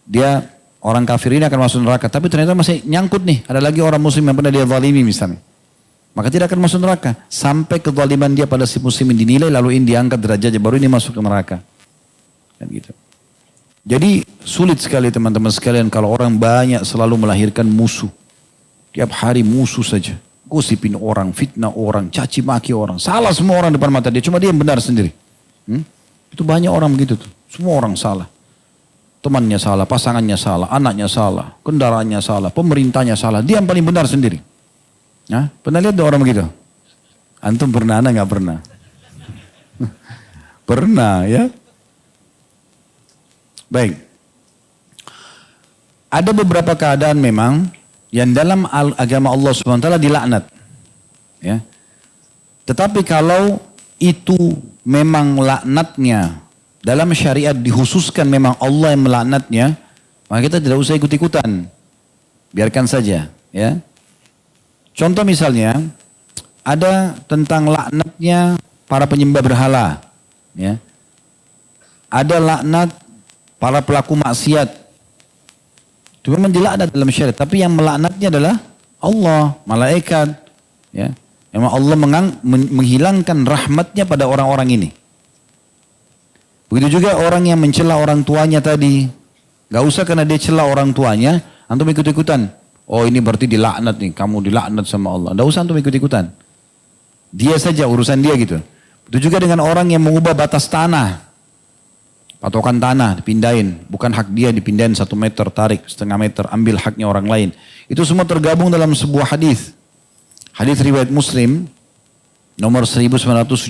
dia orang kafir ini akan masuk neraka, tapi ternyata masih nyangkut nih. Ada lagi orang muslim yang pernah dia zalimi misalnya. Maka tidak akan masuk neraka. Sampai kezaliman dia pada si muslimin dinilai, lalu ini diangkat derajatnya, baru ini masuk ke neraka. Kan gitu. Jadi sulit sekali teman-teman sekalian kalau orang banyak selalu melahirkan musuh. Tiap hari musuh saja. Gosipin orang, fitnah orang, caci maki orang. Salah semua orang depan mata dia, cuma dia yang benar sendiri. Itu banyak orang begitu tuh. Semua orang salah. Temannya salah, pasangannya salah, anaknya salah, kendaraannya salah, pemerintahnya salah. Dia yang paling benar sendiri. Pernah lihat orang begitu? Antum pernah, anak nggak pernah? Pernah ya? Baik. Ada beberapa keadaan memang yang dalam agama Allah SWT dilaknat. Ya. Tetapi kalau itu memang laknatnya dalam syariat dikhususkan memang Allah yang melaknatnya, maka kita tidak usah ikut-ikutan. Biarkan saja. Ya. Contoh misalnya, ada tentang laknatnya para penyembah berhala. Ya. Ada laknat para pelaku maksiat. Itu memang dilaknat dalam syariat. Tapi yang melaknatnya adalah Allah, malaikat. Ya. Memang Allah menghilangkan rahmatnya pada orang-orang ini. Begitu juga orang yang mencela orang tuanya tadi. Gak usah karena dia cela orang tuanya, antum ikut-ikutan. Oh ini berarti dilaknat nih, kamu dilaknat sama Allah. Gak usah antum ikut-ikutan. Dia saja urusan dia gitu. Begitu juga dengan orang yang mengubah batas tanah. Patokan tanah dipindahin. Bukan hak dia dipindahin 1 meter, tarik setengah meter, ambil haknya orang lain. Itu semua tergabung dalam sebuah hadis. Hadis riwayat Muslim nomor 1978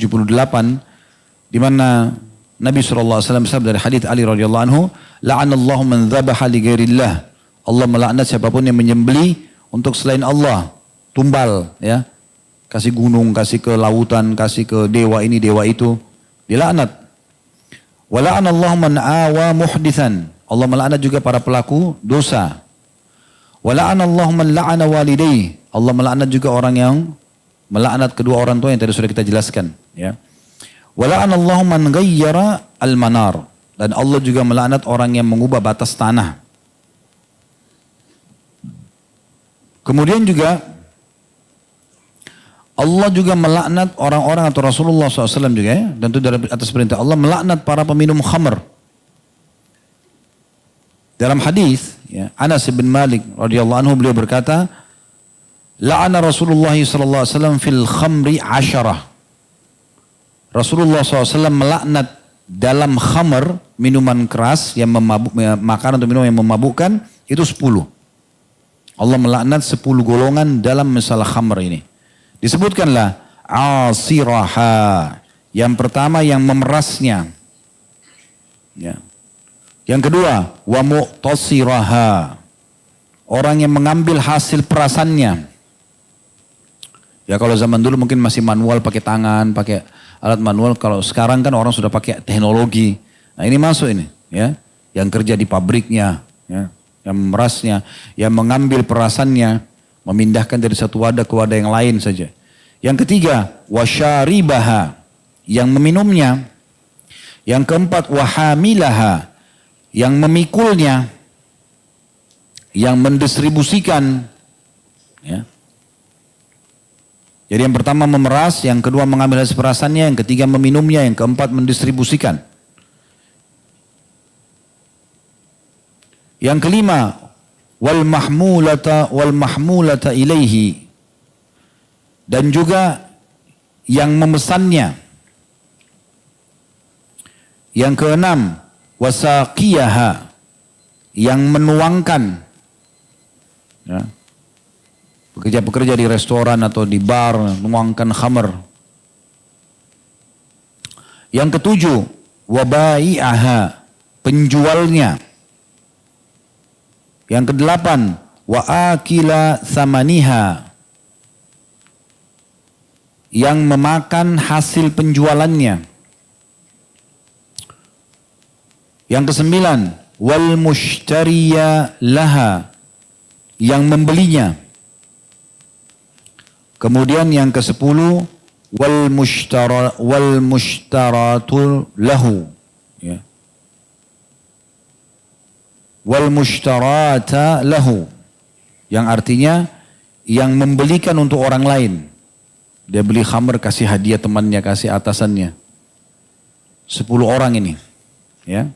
di mana Nabi SAW bersabda dari hadis Ali radhiyallahu anhu, la'anallahu man dzabaha li ghairillah. Allah melaknat siapapun yang menyembelih untuk selain Allah, tumbal ya. Kasih gunung, kasih ke lautan, kasih ke dewa ini, dewa itu. dilaknat. Wa la'anallahu man awa muhditsan. Allah melaknat juga para pelaku dosa. Wa la'anallahu man la'ana walidayhi. Allah melaknat juga orang yang melaknat kedua orang tua yang tadi sudah kita jelaskan, ya. Wa la'anallahu man ghayyara al-manar. Dan Allah juga melaknat orang yang mengubah batas tanah. Kemudian juga Allah juga melaknat orang-orang atau Rasulullah SAW juga, ya, dan itu dari atas perintah Allah, melaknat para peminum khamr. Dalam hadis, ya, Anas bin Malik radhiyallahu anhu beliau berkata, la'ana Rasulullah SAW fil khamri 10. Rasulullah SAW melaknat dalam khamr, minuman keras yang makanan atau minuman yang memabukkan, itu 10. Allah melaknat 10 golongan dalam masalah khamr ini. Disebutkanlah asiraha. Yang pertama yang memerasnya. Ya. Yang kedua, wa mu'tasiraha. Orang yang mengambil hasil perasannya. Ya kalau zaman dulu mungkin masih manual pakai tangan, pakai alat manual. Kalau sekarang kan orang sudah pakai teknologi. Nah ini masuk ini, ya. Yang kerja di pabriknya, ya. Yang memerasnya, yang mengambil perasannya, memindahkan dari satu wadah ke wadah yang lain saja. Yang ketiga, wasyaribaha, yang meminumnya. Yang keempat, wahamilaha, yang memikulnya, yang mendistribusikan. Ya. Jadi yang pertama memeras, yang kedua mengambil hasil perasannya, yang ketiga meminumnya, yang keempat mendistribusikan. Yang kelima, wal mahmulata ilaihi, dan juga yang memesannya. Yang keenam, wasaqiyaha, yang menuangkan. Ya. Pekerja-pekerja di restoran atau di bar menuangkan khamr. Yang ketujuh, wabai'aha, penjualnya. Yang kedelapan, wa akila samaniha, yang memakan hasil penjualannya. Yang kesembilan, wal mushtariya laha, yang membelinya. Kemudian yang ke-10, wal mushtaratul lahu, ya. Wal mushtarata lahu, yang artinya yang membelikan untuk orang lain. Dia beli khamr, kasih hadiah temannya, kasih atasannya. 10 orang ini, ya.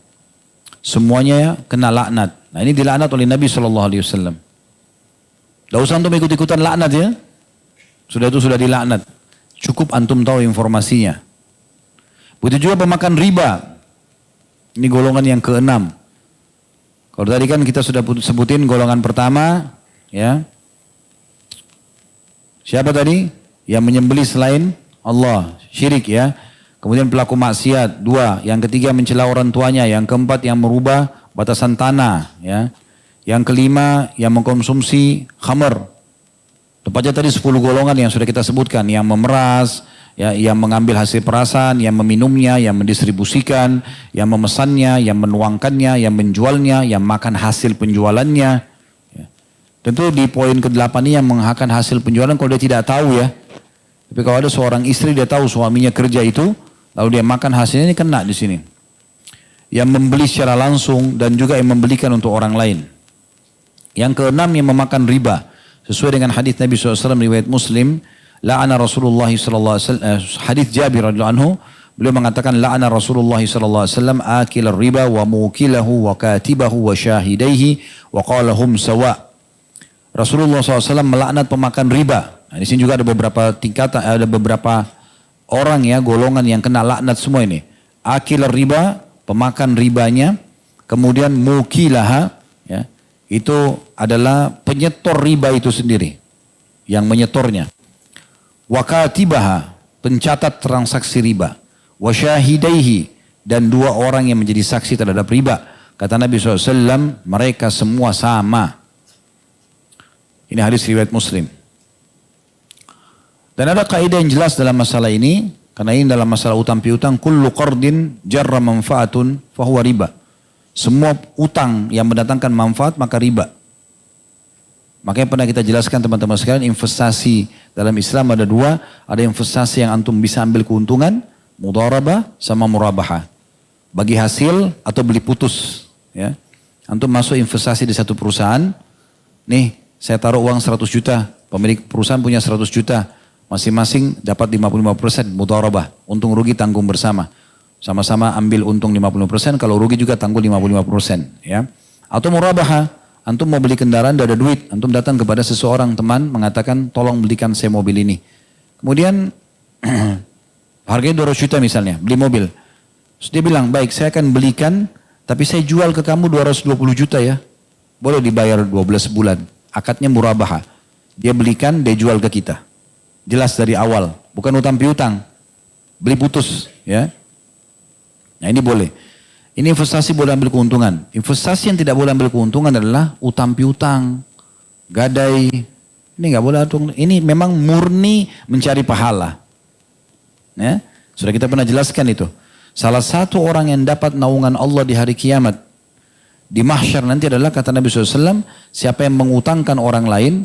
Semuanya kena laknat. Nah ini dilaknat oleh Nabi SAW. Tidak usah antum ikut-ikutan laknat, ya. Sudah itu sudah dilaknat. Cukup antum tahu informasinya. Begitu juga pemakan riba. Ini golongan yang ke-6. Kalau tadi kan kita sudah sebutin golongan pertama, ya. Siapa tadi? Yang menyembelih selain Allah, syirik, ya. Kemudian pelaku maksiat, 2. Yang ketiga mencela orang tuanya. Yang keempat yang merubah batasan tanah, ya. Yang kelima yang mengkonsumsi khamr. Tepatnya tadi 10 golongan yang sudah kita sebutkan, yang memeras, ya, yang mengambil hasil perasan, yang meminumnya, yang mendistribusikan, yang memesannya, yang menuangkannya, yang menjualnya, yang makan hasil penjualannya. Ya. Tentu di poin ke-8 ini yang menghakkan hasil penjualan kalau dia tidak tahu, ya. Tapi kalau ada seorang istri dia tahu suaminya kerja itu, lalu dia makan hasilnya, ini kena di sini. Yang membeli secara langsung dan juga yang membelikan untuk orang lain. Yang ke-6 yang memakan riba. Sesuai dengan hadis Nabi SAW riwayat Muslim, la'ana Rasulullah SAW, hadis Jabir radhiyallahu anhu, beliau mengatakan la'ana Rasulullah SAW akil riba wa mukilahu wa katibahu wa syahidaihi wa qalahum sawa. Rasulullah SAW melaknat pemakan riba. Nah, di sini juga ada beberapa tingkatan, ada beberapa orang, ya, golongan yang kena laknat semua ini. Akil riba, pemakan ribanya, kemudian mukilaha, ya, itu adalah penyetor riba itu sendiri, yang menyetornya. Wa katibaha, pencatat transaksi riba. Wa syahidaihi, dan 2 orang yang menjadi saksi terhadap riba. Kata Nabi SAW, mereka semua sama. Ini hadis riwayat Muslim. Dan ada kaidah yang jelas dalam masalah ini, Karena ini dalam masalah utang piutang, kullu qardin jarra manfaatun fahuwa riba. Semua utang yang mendatangkan manfaat maka riba. Makanya pernah kita jelaskan teman-teman sekalian, investasi dalam Islam ada dua. Ada investasi yang antum bisa ambil keuntungan, mudharabah sama murabahah. Bagi hasil atau beli putus. Ya. Antum masuk investasi di satu perusahaan, nih saya taruh uang 100 juta, pemilik perusahaan punya 100 juta. Masing-masing dapat 55% mudharabah. Untung rugi tanggung bersama. Sama-sama ambil untung 50%, kalau rugi juga tanggung 55%. Ya. Atau murabahah. Antum mau beli kendaraan, tidak ada duit. Antum datang kepada seseorang teman, mengatakan tolong belikan saya mobil ini. Kemudian harganya 200 juta misalnya, beli mobil. Terus dia bilang, baik saya akan belikan, tapi saya jual ke kamu 220 juta ya. Boleh dibayar 12 bulan. Akadnya murabahah. Dia belikan, dia jual ke kita. Jelas dari awal, bukan utang piutang. Beli putus ya. Nah ini boleh. Ini investasi boleh ambil keuntungan. Investasi yang tidak boleh ambil keuntungan adalah utang piutang, gadai. Ini nggak boleh. Ini memang murni mencari pahala. Ya, sudah kita pernah jelaskan itu. Salah satu orang yang dapat naungan Allah di hari kiamat, di mahsyar nanti adalah kata Nabi SAW, siapa yang mengutangkan orang lain,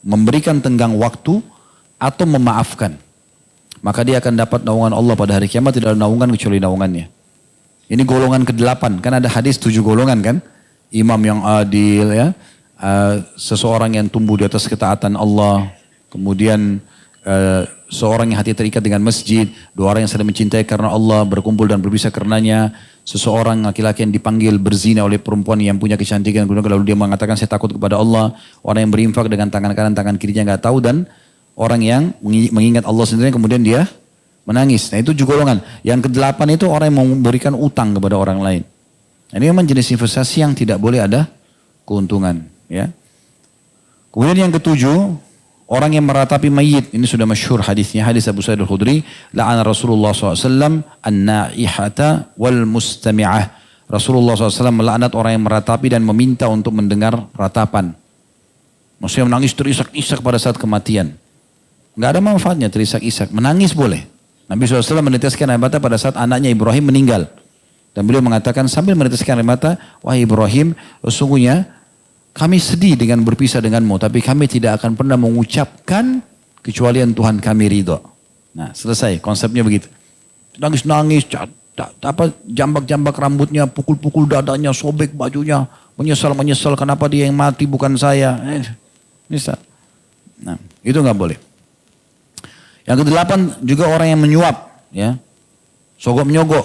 memberikan tenggang waktu, atau memaafkan. Maka dia akan dapat naungan Allah pada hari kiamat, tidak ada naungan kecuali naungannya. Ini golongan ke-8, kan ada hadis 7 golongan kan. Imam yang adil ya, seseorang yang tumbuh di atas ketaatan Allah, kemudian seorang yang hati terikat dengan masjid, 2 orang yang saling mencintai karena Allah, berkumpul dan berpisah karenanya, seseorang laki-laki yang dipanggil berzina oleh perempuan yang punya kecantikan, lalu dia mengatakan saya takut kepada Allah, orang yang berinfak dengan tangan kanan, tangan kirinya nggak tahu, dan orang yang mengingat Allah sendiri kemudian dia menangis. Nah itu juga golongan. Yang ke-8 itu orang yang memberikan utang kepada orang lain. Nah, ini memang jenis investasi yang tidak boleh ada keuntungan. Ya. Kemudian yang ke-7, orang yang meratapi mayit. Ini sudah masyhur hadisnya, hadis Abu Sa'id Al-Khudri. La'ana Rasulullah SAW an-na'ihata wal mustami'ah. Rasulullah SAW melaknat orang yang meratapi dan meminta untuk mendengar ratapan. Maksudnya menangis terisak-isak pada saat kematian. Nggak ada manfaatnya terisak-isak. Menangis boleh. Nabi SAW meneteskan air mata pada saat anaknya Ibrahim meninggal. Dan beliau mengatakan sambil meneteskan air mata, wahai Ibrahim, sesungguhnya kami sedih dengan berpisah denganmu, tapi kami tidak akan pernah mengucapkan kecuali yang Tuhan kami ridho. Nah selesai, konsepnya begitu. Nangis-nangis, jambak-jambak rambutnya, pukul-pukul dadanya, sobek bajunya, menyesal kenapa dia yang mati bukan saya. Misal. Nah itu nggak boleh. Yang ke-8 juga orang yang menyuap, ya, sogok menyogok.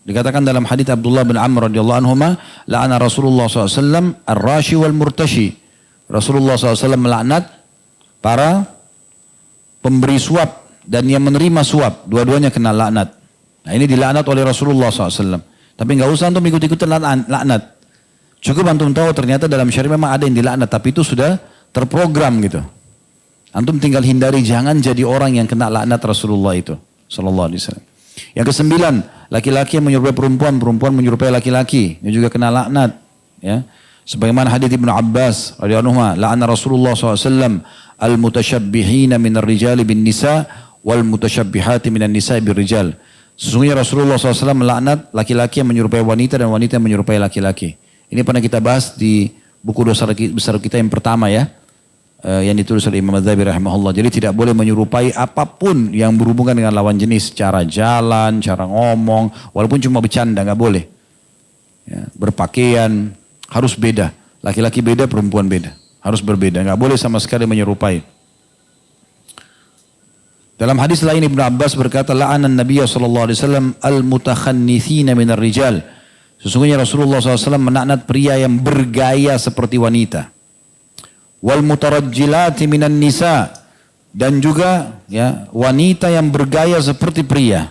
Dikatakan dalam hadits Abdullah bin Amr radhiyallahu anhuma, la'ana Rasulullah SAW ar-rashi wal murtashi. Rasulullah SAW melaknat para pemberi suap dan yang menerima suap, dua-duanya kena laknat. Nah ini dilaknat oleh Rasulullah SAW. Tapi nggak usah untuk ikut-ikutan laknat. Cukup antum tahu ternyata dalam syariat memang ada yang dilaknat, tapi itu sudah terprogram gitu. Antum tinggal hindari, jangan jadi orang yang kena laknat Rasulullah itu sallallahu alaihi wasallam. Yang ke-9, laki-laki yang menyerupai perempuan, perempuan menyerupai laki-laki, ini juga kena laknat, ya. Sebagaimana hadits Ibnu Abbas radhiyallahu anhu, la'ana Rasulullah SAW al-mutasyabbihina minar rijali bin nisa wal mutasyabihati minan nisa bir rijal. Sesungguhnya Rasulullah SAW melaknat laki-laki yang menyerupai wanita dan wanita yang menyerupai laki-laki. Ini pernah kita bahas di buku dosa besar kita yang pertama ya. Yang ditulis oleh Imam Az-Zahabi rahimahullah. Jadi tidak boleh menyerupai apapun yang berhubungan dengan lawan jenis. Cara jalan, cara ngomong, walaupun cuma bercanda, nggak boleh. Ya, berpakaian, harus beda. Laki-laki beda, perempuan beda. Harus berbeda, nggak boleh sama sekali menyerupai. Dalam hadis lain Ibnu Abbas berkata, la'anan Nabiya SAW al-mutakhannithina minar rijal. Sesungguhnya Rasulullah SAW melaknat pria yang bergaya seperti wanita. Wal mutarajjilati minan nisa, dan juga ya wanita yang bergaya seperti pria.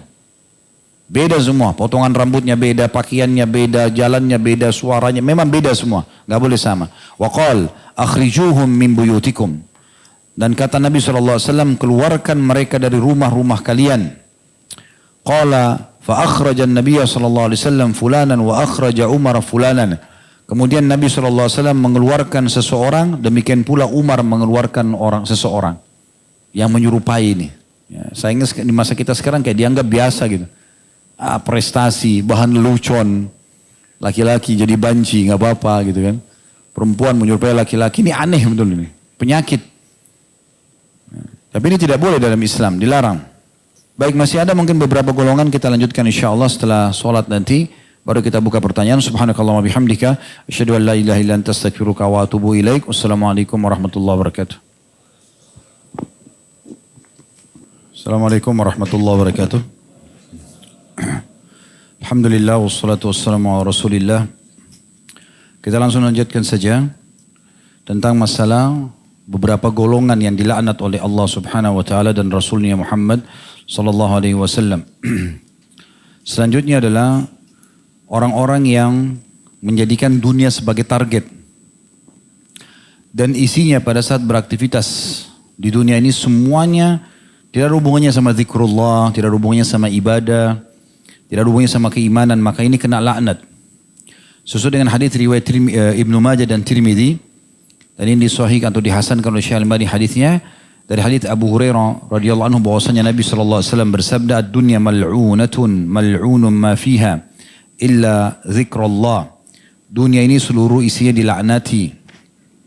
Beda semua, potongan rambutnya beda, pakaiannya beda, jalannya beda, suaranya memang beda semua, nggak boleh sama. Wa qal akhrijuhum min buyutikum. Dan kata Nabi SAW, keluarkan mereka dari rumah-rumah kalian. Qala fa akhrajan Nabi SAW fulanan wa akhraja Umar fulanan. Kemudian Nabi SAW mengeluarkan seseorang, demikian pula Umar mengeluarkan seseorang yang menyerupai ini. Ya, sayangnya di masa kita sekarang kayak dianggap biasa gitu. Prestasi, bahan lelucon, laki-laki jadi banci nggak apa-apa gitu kan. Perempuan menyerupai laki-laki, ini aneh betul ini, penyakit. Tapi ini tidak boleh dalam Islam, dilarang. Baik, masih ada mungkin beberapa golongan, kita lanjutkan insya Allah setelah sholat nanti. Baru kita buka pertanyaan. Subhanakallahumma bihamdika, asyhadu an la ilaha illa anta astaghfiruka wa atubu ilaik. Wassalamualaikum warahmatullahi wabarakatuh. Assalamualaikum warahmatullahi wabarakatuh. Alhamdulillah wassalatu wassalamu ala Rasulillah. Kita langsung lanjutkan saja tentang masalah beberapa golongan yang dilaknat oleh Allah Subhanahu wa taala dan Rasulnya Muhammad sallallahu alaihi wasallam. Selanjutnya adalah orang-orang yang menjadikan dunia sebagai target. Dan isinya pada saat beraktivitas di dunia ini semuanya tidak ada hubungannya sama zikrullah, tidak ada hubungannya sama ibadah, tidak ada hubungannya sama keimanan, maka ini kena laknat. Sesuai dengan hadis riwayat Ibnu Majah dan Tirmidzi, dan ini disahihkan atau dihasankan oleh Syekh Al-Albani hadisnya dari hadis Abu Hurairah radhiyallahu anhu bahwasanya Nabi sallallahu alaihi wasallam bersabda, "Ad-dunya mal'unatun mal'unun ma fiha illa zikrullah." Dunia ini seluruh isinya dilaknati.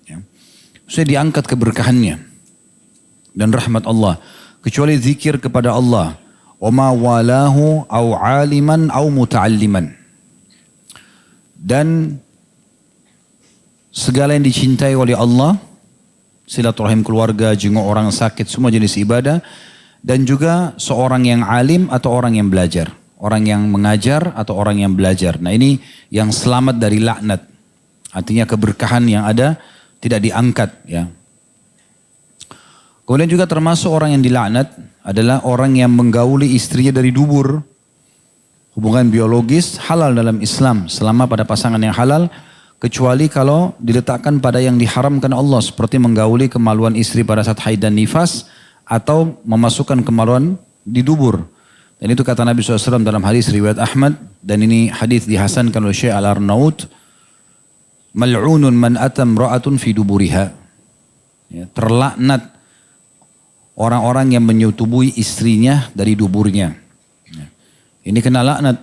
Ya. Saya diangkat keberkahannya dan rahmat Allah kecuali zikir kepada Allah. Wa ma walahu au aliman au muta'alliman. Dan segala yang dicintai oleh Allah, silaturahim keluarga, jenguk orang sakit, semua jenis ibadah. Dan juga seorang yang alim atau orang yang belajar. Orang yang mengajar atau orang yang belajar. Nah ini yang selamat dari laknat. Artinya keberkahan yang ada tidak diangkat. Ya. Kemudian juga termasuk orang yang dilaknat adalah orang yang menggauli istrinya dari dubur. Hubungan biologis halal dalam Islam selama pada pasangan yang halal. Kecuali kalau diletakkan pada yang diharamkan Allah. Seperti menggauli kemaluan istri pada saat haid dan nifas. Atau memasukkan kemaluan di dubur. Dan itu kata Nabi SAW dalam hadis riwayat Ahmad. Dan ini hadis dihasankan oleh Syekh Al-Arnaud. Mal'unun man atam ra'atun fi duburiha. Ya, terlaknat orang-orang yang menyetubui istrinya dari duburnya. Ya. Ini kena laknat.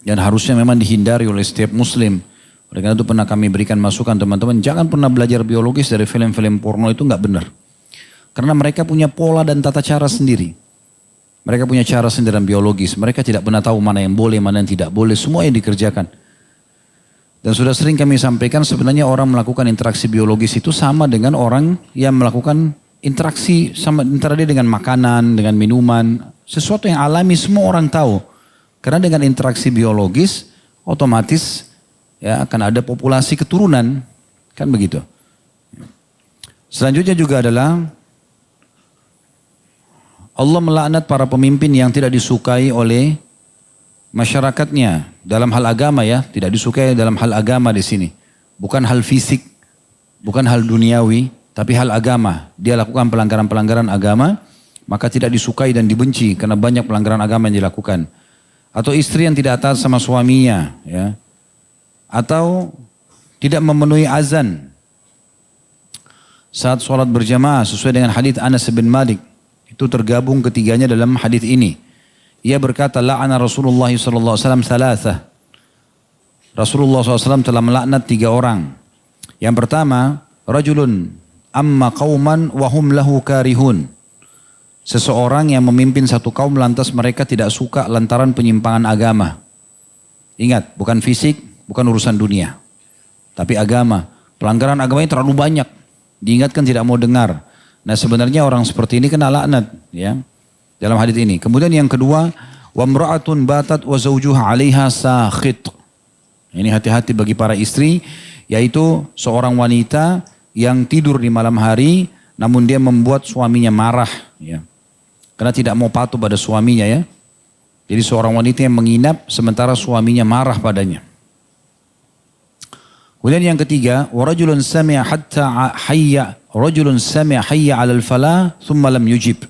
Dan harusnya memang dihindari oleh setiap muslim. Oleh karena itu pernah kami berikan masukan teman-teman. Jangan pernah belajar biologis dari film-film porno, itu nggak benar. Karena mereka punya pola dan tata cara sendiri. Mereka punya cara sendiri dalam biologis. Mereka tidak pernah tahu mana yang boleh, mana yang tidak boleh. Semua yang dikerjakan. Dan sudah sering kami sampaikan sebenarnya orang melakukan interaksi biologis itu sama dengan orang yang melakukan interaksi sama antara dia dengan makanan, dengan minuman. Sesuatu yang alami semua orang tahu. Karena dengan interaksi biologis otomatis ya akan ada populasi keturunan. Kan begitu. Selanjutnya juga adalah Allah melaknat para pemimpin yang tidak disukai oleh masyarakatnya dalam hal agama ya, tidak disukai dalam hal agama di sini. Bukan hal fisik, bukan hal duniawi, tapi hal agama. Dia lakukan pelanggaran-pelanggaran agama, maka tidak disukai dan dibenci karena banyak pelanggaran agama yang dilakukan. Atau istri yang tidak taat sama suaminya, ya. Atau tidak memenuhi azan saat sholat berjamaah sesuai dengan hadits Anas bin Malik. Itu tergabung ketiganya dalam hadits ini. Ia berkata, la'ana Rasulullah SAW thalathah. Rasulullah SAW telah melaknat 3 orang. Yang pertama, rajulun amma qauman wahum lahu karihun. Seseorang yang memimpin satu kaum lantas mereka tidak suka lantaran penyimpangan agama. Ingat, bukan fisik, bukan urusan dunia. Tapi agama. Pelanggaran agamanya terlalu banyak. Diingatkan tidak mau dengar. Nah sebenarnya orang seperti ini kena laknat. Ya. Dalam hadis ini. Kemudian yang kedua, wamra'atun batat wa zawjuha 'alaiha sakhit. Ini hati-hati bagi para istri, yaitu seorang wanita yang tidur di malam hari, namun dia membuat suaminya marah. Ya. Karena tidak mau patuh pada suaminya ya. Jadi seorang wanita yang menginap sementara suaminya marah padanya. Kemudian yang ketiga, warajulun sami'a hatta hayya, rajulun sami'a hayya 'alal falah thumma lam yujib.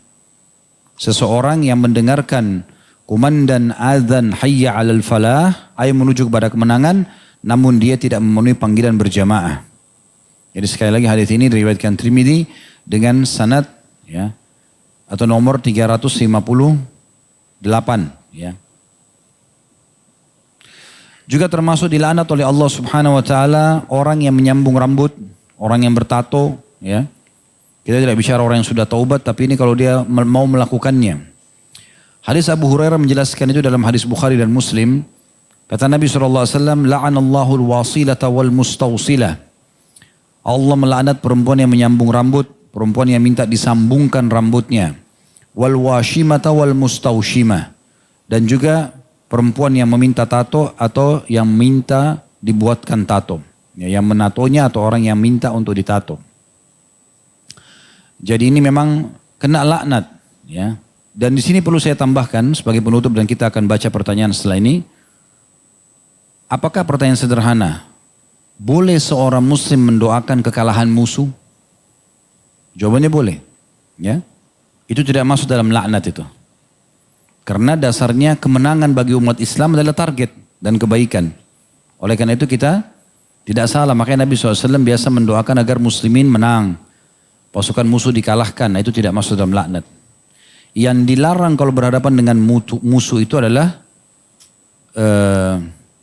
Seseorang yang mendengarkan kumandan azan hayya 'alal falah, ayo menuju kepada kemenangan, namun dia tidak memenuhi panggilan berjamaah. Jadi sekali lagi hadis ini diriwayatkan Tirmidzi dengan sanad ya atau nomor 358 ya. Juga termasuk dilaknat oleh Allah Subhanahu wa taala orang yang menyambung rambut, orang yang bertato ya. Kita tidak bicara orang yang sudah taubat, tapi ini kalau dia mau melakukannya. Hadis Abu Hurairah menjelaskan itu dalam hadis Bukhari dan Muslim. Kata Nabi SAW, la'anallahu al-wasilata wal mustawsilah. Allah melaknat perempuan yang menyambung rambut, perempuan yang minta disambungkan rambutnya. Wal washimata wal mustawshimah. Dan juga perempuan yang meminta tato atau yang minta dibuatkan tato. Ya, yang menatonya atau orang yang minta untuk ditato. Jadi ini memang kena laknat. Ya. Dan di sini perlu saya tambahkan sebagai penutup dan kita akan baca pertanyaan setelah ini. Apakah pertanyaan sederhana? Boleh seorang muslim mendoakan kekalahan musuh? Jawabannya boleh. Ya. Itu tidak masuk dalam laknat itu. Karena dasarnya kemenangan bagi umat Islam adalah target dan kebaikan. Oleh karena itu kita tidak salah. Makanya Nabi SAW biasa mendoakan agar muslimin menang. Pasukan musuh dikalahkan. Nah, itu tidak masuk dalam laknat. Yang dilarang kalau berhadapan dengan musuh itu adalah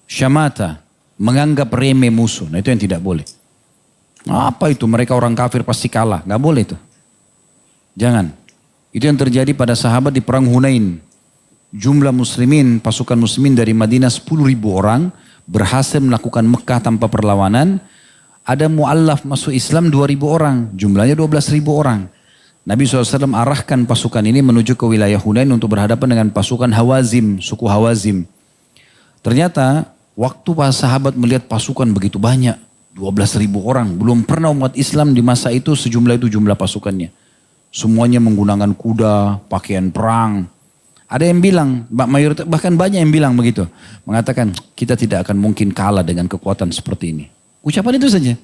syamata. Menganggap remeh musuh. Nah itu yang tidak boleh. Apa itu? Mereka orang kafir pasti kalah. Gak boleh itu. Jangan. Itu yang terjadi pada sahabat di perang Hunain. Jumlah muslimin, pasukan muslimin dari Madinah 10.000 orang. Berhasil melakukan Mekah tanpa perlawanan. Ada mu'allaf masuk Islam 2.000 orang. Jumlahnya 12.000 orang. Nabi SAW arahkan pasukan ini menuju ke wilayah Hunain untuk berhadapan dengan pasukan Hawazim, suku Hawazim. Ternyata waktu para sahabat melihat pasukan begitu banyak, 12.000 orang. Belum pernah umat Islam di masa itu sejumlah itu jumlah pasukannya. Semuanya menggunakan kuda, pakaian perang. Ada yang bilang, bahkan banyak yang bilang begitu. Mengatakan kita tidak akan mungkin kalah dengan kekuatan seperti ini. Ucapan itu saja.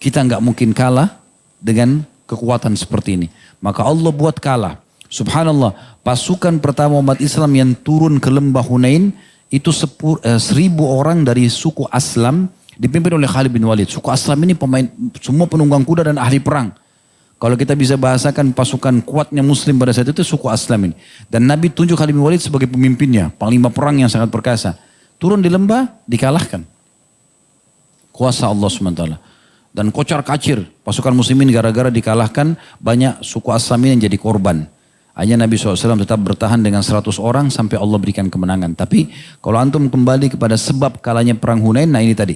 Kita nggak mungkin kalah dengan kekuatan seperti ini. Maka Allah buat kalah. Subhanallah, pasukan pertama umat Islam yang turun ke lembah Hunain itu 1.000 orang dari suku Aslam dipimpin oleh Khalid bin Walid. Suku Aslam ini pemain semua penunggang kuda dan ahli perang. Kalau kita bisa bahasakan pasukan kuatnya Muslim pada saat itu suku Aslam ini. Dan Nabi tunjuk Khalid bin Walid sebagai pemimpinnya, panglima perang yang sangat perkasa. Turun di lembah, dikalahkan. Kuasa Allah SWT. Dan kocar kacir pasukan muslimin gara-gara dikalahkan, banyak suku Aslam ini yang jadi korban. Hanya Nabi SAW tetap bertahan dengan 100 orang sampai Allah berikan kemenangan. Tapi kalau antum kembali kepada sebab kalahnya perang Hunain, nah ini tadi.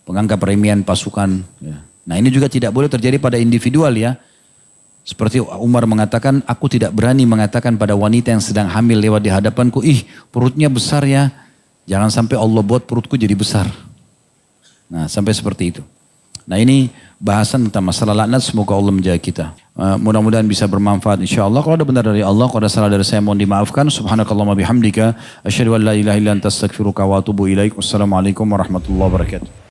Penganggap remehan pasukan. Ya. Nah ini juga tidak boleh terjadi pada individual ya. Seperti Umar mengatakan, aku tidak berani mengatakan pada wanita yang sedang hamil lewat di hadapanku, ih perutnya besar ya. Jangan sampai Allah buat perutku jadi besar. Nah sampai seperti itu. Nah ini bahasan tentang masalah laknat, semoga Allah menjaga kita. Mudah-mudahan bisa bermanfaat insyaAllah. Kalau ada benar dari Allah, kalau ada salah dari saya mohon dimaafkan. Subhanakallahumma bihamdika. Asyhadu an la ilaha illa anta astaghfiruka wa atubu ilaik. Wassalamualaikum warahmatullahi wabarakatuh.